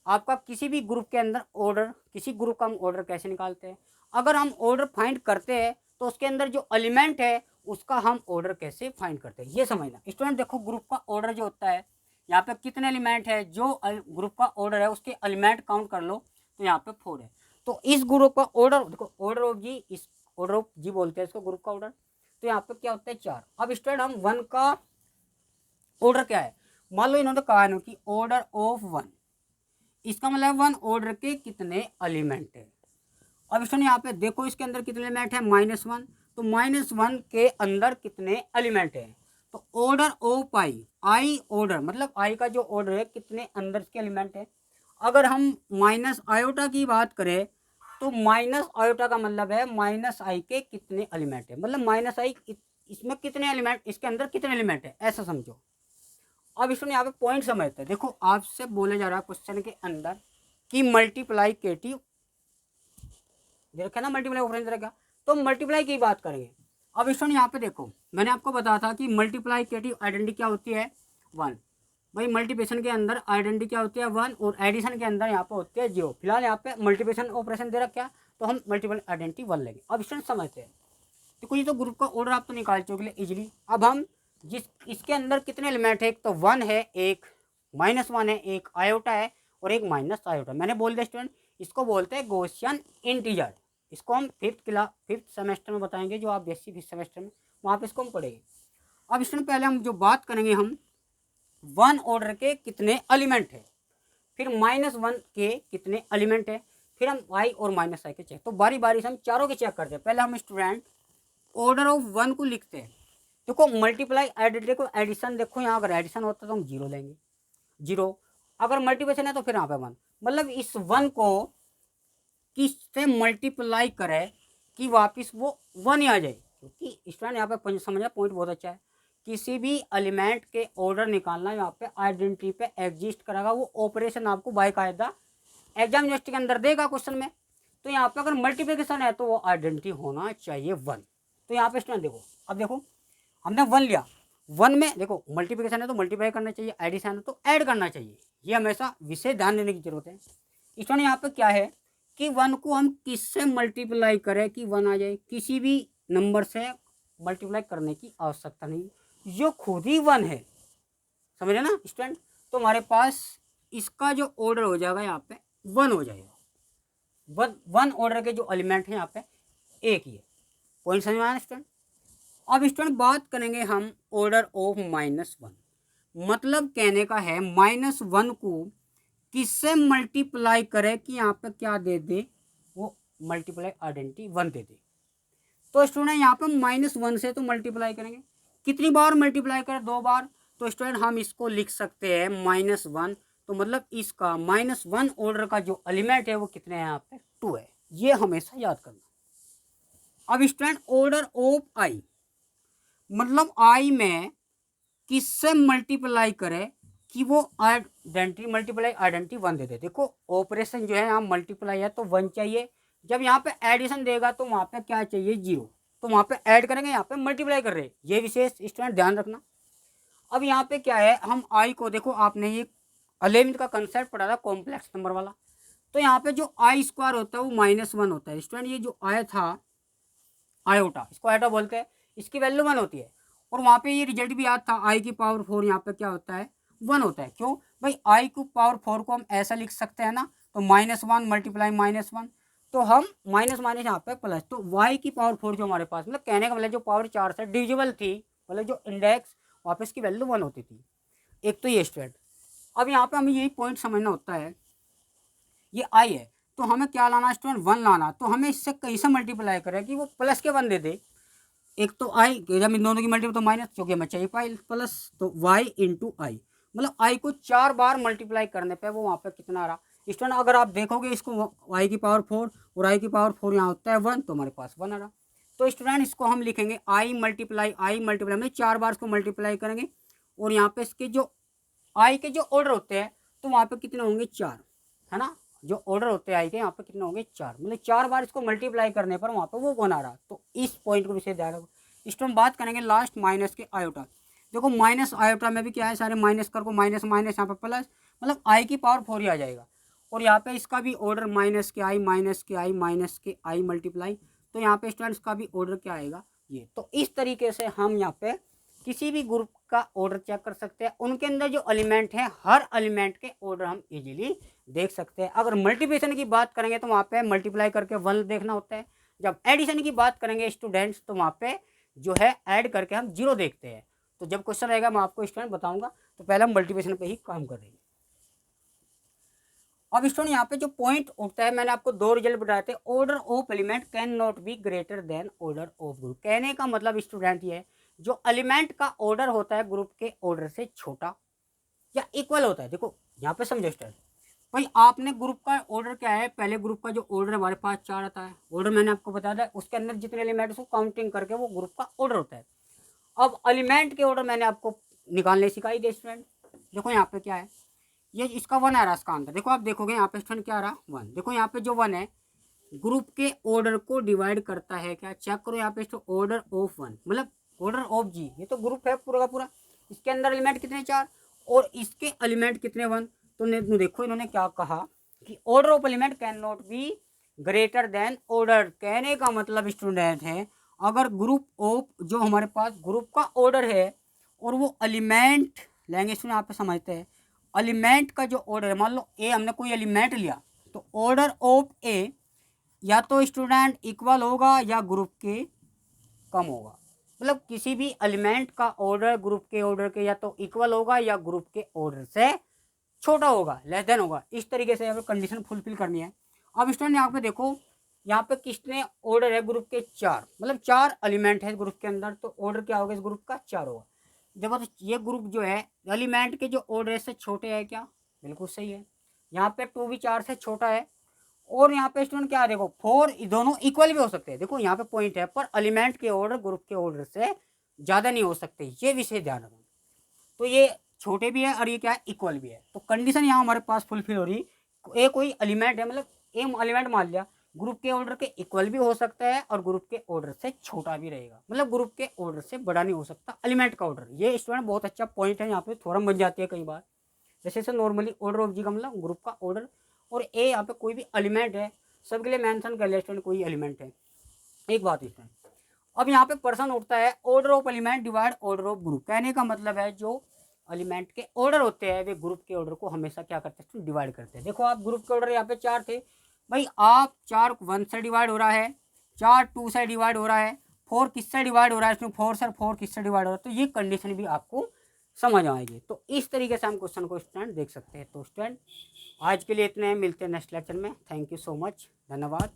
आपका, किसी भी ग्रुप के अंदर ऑर्डर, किसी ग्रुप का हम ऑर्डर कैसे निकालते हैं, अगर हम ऑर्डर फाइंड करते हैं तो उसके अंदर जो एलिमेंट है उसका हम ऑर्डर कैसे फाइंड करते हैं, ये समझना। स्टूडेंट देखो ग्रुप का ऑर्डर जो होता है, यहाँ पे कितने एलिमेंट है, जो ग्रुप का ऑर्डर है उसके एलिमेंट काउंट कर लो तो यहाँ पे 4 है। तो इस ग्रुप का ऑर्डर देखो, ऑर्डर ऑफ जी, इस ऑर्डर ऑफ जी बोलते हैं इसको, ग्रुप का ऑर्डर। तो यहाँ पे क्या होता है 4। अब स्टूडेंट हम 1 का ऑर्डर क्या है, मान लो इन्होंने कहा है कि ऑर्डर ऑफ 1, इसका मतलब 1 ऑर्डर के कितने एलिमेंट है। अब स्टूडेंट यहाँ पे देखो इसके अंदर कितने एलिमेंट है, -1, तो -1 के अंदर कितने एलिमेंट है। तो order of I, I order मतलब आई का जो ऑर्डर है कितने अंदर इसके एलिमेंट है। अगर हम माइनस आयोटा की बात करें तो माइनस आयोटा का मतलब है माइनस आई के कितने एलिमेंट है, मतलब माइनस आई इसमें कितने एलिमेंट, इसके अंदर कितने एलिमेंट है, ऐसा समझो। अब इसमें यहाँ पे पॉइंट समझते हैं। देखो आपसे बोले जा रहा है क्वेश्चन के अंदर कि मल्टीप्लाइकेटिव देखा ना, मल्टीप्लाई ऑपरेशन रहेगा, तो मल्टीप्लाई की बात करेंगे। अब स्टूडेंट यहाँ पे देखो मैंने आपको बताया था कि मल्टीप्लाइकेटिव आइडेंटिटी क्या होती है, 1। भाई मल्टीप्लिकेशन के अंदर आइडेंटिटी क्या होती है, 1, और एडिशन के अंदर यहाँ पे होती है 0। फिलहाल यहाँ पे मल्टीप्लिकेशन ऑपरेशन दे रखा है तो हम मल्टीपल आइडेंटिटी 1 लेंगे। अब स्टूडेंट समझते हैं, देखो ये तो ग्रुप का ऑर्डर आप तो निकाल चुके इजिली। अब हम जिस इसके अंदर कितने एलिमेंट है, एक तो 1 है, एक -1 है, एक आयोटा है और एक माइनस आयोटा। मैंने बोल दिया स्टूडेंट, इसको बोलते हैं गॉसियन इंटीजर। इसको हम फिफ्थ सेमेस्टर में बताएंगे, जो आप बेसिक 5th सेमेस्टर में वहाँ पे इसको हम पढ़ेंगे। अब स्टूडेंट पहले हम जो बात करेंगे, हम 1 ऑर्डर के कितने एलिमेंट है, फिर -1 के कितने एलिमेंट है, फिर हम y और -i के चेक। तो बारी बारी से हम चारों के चेक करते हैं। पहले हम स्टूडेंट ऑर्डर ऑफ 1 को लिखते हैं। देखो मल्टीप्लाई आइडेंटिटी को एडिशन, देखो यहाँ अगर एडिशन होता है तो हम 0 लेंगे, 0। अगर मल्टीप्लिकेशन है तो फिर यहाँ पे 1, मतलब इस 1 को किससे मल्टीप्लाई करे कि वापस वो 1 ही आ जाए। क्योंकि स्टूडेंट यहाँ पे समझना पॉइंट बहुत अच्छा है, किसी भी एलिमेंट के ऑर्डर निकालना यहाँ पे आइडेंटिटी पे एग्जिस्ट करेगा, वो ऑपरेशन आपको बाकायदा एग्जाम यूनिवर्सिटी के अंदर देगा क्वेश्चन में। तो यहाँ पे अगर मल्टीप्लिकेशन है तो वो आइडेंटिटी होना चाहिए 1। तो यहाँ पे स्टूडेंट देखो, अब देखो हमने 1 लिया, 1 में देखो मल्टीप्लिकेशन है तो मल्टीप्लाई करना चाहिए, एडिशन है तो ऐड करना चाहिए, ये हमेशा विशेष ध्यान देने की जरूरत है। स्टूडेंट यहाँ पे क्या है कि 1 को हम किससे मल्टीप्लाई करें कि 1 आ जाए, किसी भी नंबर से मल्टीप्लाई करने की आवश्यकता नहीं, जो खुद ही 1 है, समझे ना स्टूडेंट। तो हमारे पास इसका जो ऑर्डर हो जाएगा यहाँ पे 1 हो जाएगा। 1 ऑर्डर के जो एलिमेंट हैं यहाँ पे एक ही है। पॉइंट समझ में आया स्टूडेंट। अब स्टूडेंट बात करेंगे हम ऑर्डर ऑफ -1, मतलब कहने का है -1 को किससे मल्टीप्लाई करे कि यहाँ पे क्या दे दे, वो मल्टीप्लाई आइडेंटिटी 1 दे दे। तो स्टूडेंट यहाँ पे -1 से तो मल्टीप्लाई करेंगे, कितनी बार मल्टीप्लाई करें, 2 बार। तो स्टूडेंट हम इसको लिख सकते हैं -1, तो मतलब इसका -1 ऑर्डर का जो एलिमेंट है वो कितने हैं यहाँ पे 2 है, ये हमेशा याद करना। अब स्टूडेंट ऑर्डर ऑफ आई, मतलब आई में किससे मल्टीप्लाई करे कि वो आइडेंटिटी मल्टीप्लाई आइडेंटिटी 1 दे दे। देखो ऑपरेशन जो है यहाँ मल्टीप्लाई है तो 1 चाहिए, जब यहाँ पे एडिशन देगा तो वहाँ पे क्या चाहिए 0, तो वहाँ पे ऐड करेंगे, यहाँ पे मल्टीप्लाई कर रहे हैं, ये विशेष स्टूडेंट ध्यान रखना। अब यहाँ पे क्या है, हम आई को देखो, आपने ये 11th का कंसेप्ट पढ़ा था कॉम्प्लेक्स नंबर वाला, तो यहाँ पे जो आई स्क्वायर होता है वो -1 होता है। स्टूडेंट ये जो आया था आयोटा, इसको आयोटा बोलते हैं, इसकी वैल्यू 1 होती है, और वहाँ पे ये रिजल्ट भी याद था, आई की पावर 4 यहाँ पे क्या होता है 1 होता है। क्यों भाई, आई की पावर 4 को हम ऐसा लिख सकते हैं ना, तो -1 मल्टीप्लाई -1, तो हम माइनस माइनस यहाँ पे प्लस, तो y की पावर 4 जो हमारे पास, मतलब कहने का मतलब जो पावर 4 से डिविजिबल थी, मतलब जो इंडेक्स वापस की वैल्यू 1 होती थी। एक तो ये स्टूडेंट, अब यहाँ पे हमें यही पॉइंट समझना होता है, ये i है तो हमें क्या लाना स्टूडेंट 1 लाना, तो हमें इससे कैसे मल्टीप्लाई करें कि वो प्लस के 1 दे दे। एक तो आई, जब इन दोनों की मल्टीप्लाई तो माइनस, क्योंकि हमें चाहिए प्लस, तो y इंटू आई, मतलब आई को 4 बार मल्टीप्लाई करने पे वो वहाँ पे कितना आ रहा स्टूडेंट। अगर आप देखोगे इसको y की पावर 4 और i की पावर 4 यहाँ होता है 1, तो हमारे पास 1 आ रहा। तो स्टूडेंट इसको हम लिखेंगे i मल्टीप्लाई में 4 बार इसको मल्टीप्लाई करेंगे, और यहाँ पे इसके जो i के जो ऑर्डर होते हैं तो वहाँ पे कितने होंगे 4, है ना, जो ऑर्डर होते हैं आई के यहाँ पे कितने होंगे 4, मतलब 4 बार इसको मल्टीप्लाई करने पर वहाँ पे वो 1 आ रहा। तो इस पॉइंट को विशेष ध्यान रखो। स्टूडेंट बात करेंगे लास्ट माइनस के आयोटा। देखो माइनस आयोटा में भी क्या है, सारे माइनस कर को माइनस माइनस यहाँ पे प्लस, मतलब आई की पावर 4 ही आ जाएगा। और यहाँ पे इसका भी ऑर्डर माइनस के आई माइनस के आई माइनस के आई मल्टीप्लाई, तो यहाँ पे स्टूडेंट्स का भी ऑर्डर क्या आएगा ये। तो इस तरीके से हम यहाँ पे किसी भी ग्रुप का ऑर्डर चेक कर सकते हैं, उनके अंदर जो एलिमेंट है हर एलिमेंट के ऑर्डर हम इजीली देख सकते हैं। अगर मल्टीप्लिकेशन की बात करेंगे तो वहाँ पे मल्टीप्लाई करके 1 देखना होता है। जब एडिशन की बात करेंगे स्टूडेंट्स तो वहाँ पे जो है ऐड करके हम 0 देखते हैं। तो जब क्वेश्चन रहेगा मैं आपको स्टूडेंट बताऊंगा, तो पहले हम मल्टीप्लिकेशन पे ही काम करेंगे। अब स्टूडेंट यहाँ पे जो पॉइंट उठता है, मैंने आपको 2 रिजल्ट बताए थे। Order of element can not be greater than order of group. कहने का मतलब स्टूडेंट ये है, जो एलिमेंट का ऑर्डर होता है ग्रुप के ऑर्डर से छोटा या इक्वल होता है। देखो यहाँ पे समझो स्टूडेंट, भाई आपने ग्रुप का ऑर्डर क्या है, पहले ग्रुप का जो ऑर्डर हमारे पास 4 आता है, ऑर्डर मैंने आपको बताया था, उसके अंदर जितने एलिमेंट उसको काउंटिंग करके वो ग्रुप का ऑर्डर होता है। अब एलिमेंट के ऑर्डर मैंने आपको निकालने सिखाई दे स्टूडेंट। देखो यहाँ पे क्या है, ये इसका 1 आ रहा है इसका आंसर। देखो आप देखोगे यहाँ पे स्टूडेंट क्या आ रहा 1। देखो यहाँ पे जो 1 है ग्रुप के ऑर्डर को डिवाइड करता है क्या, चेक करो यहाँ पे ऑर्डर ऑफ 1 मतलब ऑर्डर ऑफ जी। ये तो ग्रुप है पूरा का पूरा, इसके अंदर एलिमेंट कितने 4 और इसके एलिमेंट कितने 1। तो देखो इन्होंने क्या कहा कि order of element can not be greater than order. कहने का मतलब स्टूडेंट है, अगर ग्रुप ऑफ जो हमारे पास ग्रुप का ऑर्डर है और वो एलिमेंट लेंगे, सुन यहाँ पे समझते हैं, एलिमेंट का जो ऑर्डर है, मान लो ए हमने कोई एलिमेंट लिया, तो ऑर्डर ऑफ ए या तो स्टूडेंट इक्वल होगा या ग्रुप के कम होगा। मतलब किसी भी एलिमेंट का ऑर्डर ग्रुप के ऑर्डर के या तो इक्वल होगा या ग्रुप के ऑर्डर से छोटा होगा, लेस देन होगा। इस तरीके से यहाँ पे कंडीशन फुलफिल करनी है। अब स्टूडेंट यहाँ पे देखो, यहाँ पे कितने ऑर्डर है ग्रुप के 4, मतलब 4 एलिमेंट है ग्रुप के अंदर, तो ऑर्डर क्या होगा इस ग्रुप का 4 होगा। देखो तो ये ग्रुप जो है एलिमेंट के जो ऑर्डर से छोटे है क्या, बिल्कुल सही है। यहाँ पे 2 भी 4 से छोटा है। और यहाँ पे स्टूडेंट क्या देखो 4 दोनों इक्वल भी हो सकते हैं। देखो यहाँ पे पॉइंट है, पर एलिमेंट के ऑर्डर ग्रुप के ऑर्डर से ज़्यादा नहीं हो सकते, ये विषय ध्यान रखना। तो ये छोटे भी है और ये क्या है इक्वल भी है। तो कंडीशन यहाँ हमारे पास फुलफिल हो रही। ए कोई एलिमेंट है, मतलब ए एलिमेंट मान लिया, ग्रुप के ऑर्डर के इक्वल भी हो सकता है और ग्रुप के ऑर्डर से छोटा भी रहेगा, मतलब ग्रुप के ऑर्डर से बड़ा नहीं हो सकता एलिमेंट का ऑर्डर। ये स्टूडेंट बहुत अच्छा पॉइंट है, यहाँ पे थोड़ा बन जाती है कई बार। जैसे नॉर्मली ऑर्डर ऑफ जी का मतलब ग्रुप का ऑर्डर, और ए यहाँ पे कोई भी एलिमेंट है, सबके लिए मेंशन कर लिया स्टूडेंट कोई एलिमेंट है। एक बात स्टूडेंट, अब यहाँ पे पर्सन उठता है, order of element divide order of group. कहने का मतलब है जो एलिमेंट के ऑर्डर होते हैं वे ग्रुप के ऑर्डर को हमेशा क्या करते हैं डिवाइड करते हैं। देखो आप ग्रुप के ऑर्डर यहाँ पे 4 थे, भाई आप 4 1 से डिवाइड हो रहा है, 4 2 से डिवाइड हो रहा है, 4 किससे डिवाइड हो रहा है, इसमें 4 सर 4 किससे डिवाइड हो रहा है। तो ये कंडीशन भी आपको समझ आएगी। तो इस तरीके से हम क्वेश्चन को स्टूडेंट देख सकते हैं। तो स्टूडेंट आज के लिए इतने, मिलते हैं नेक्स्ट लेक्चर में। थैंक यू सो मच, धन्यवाद।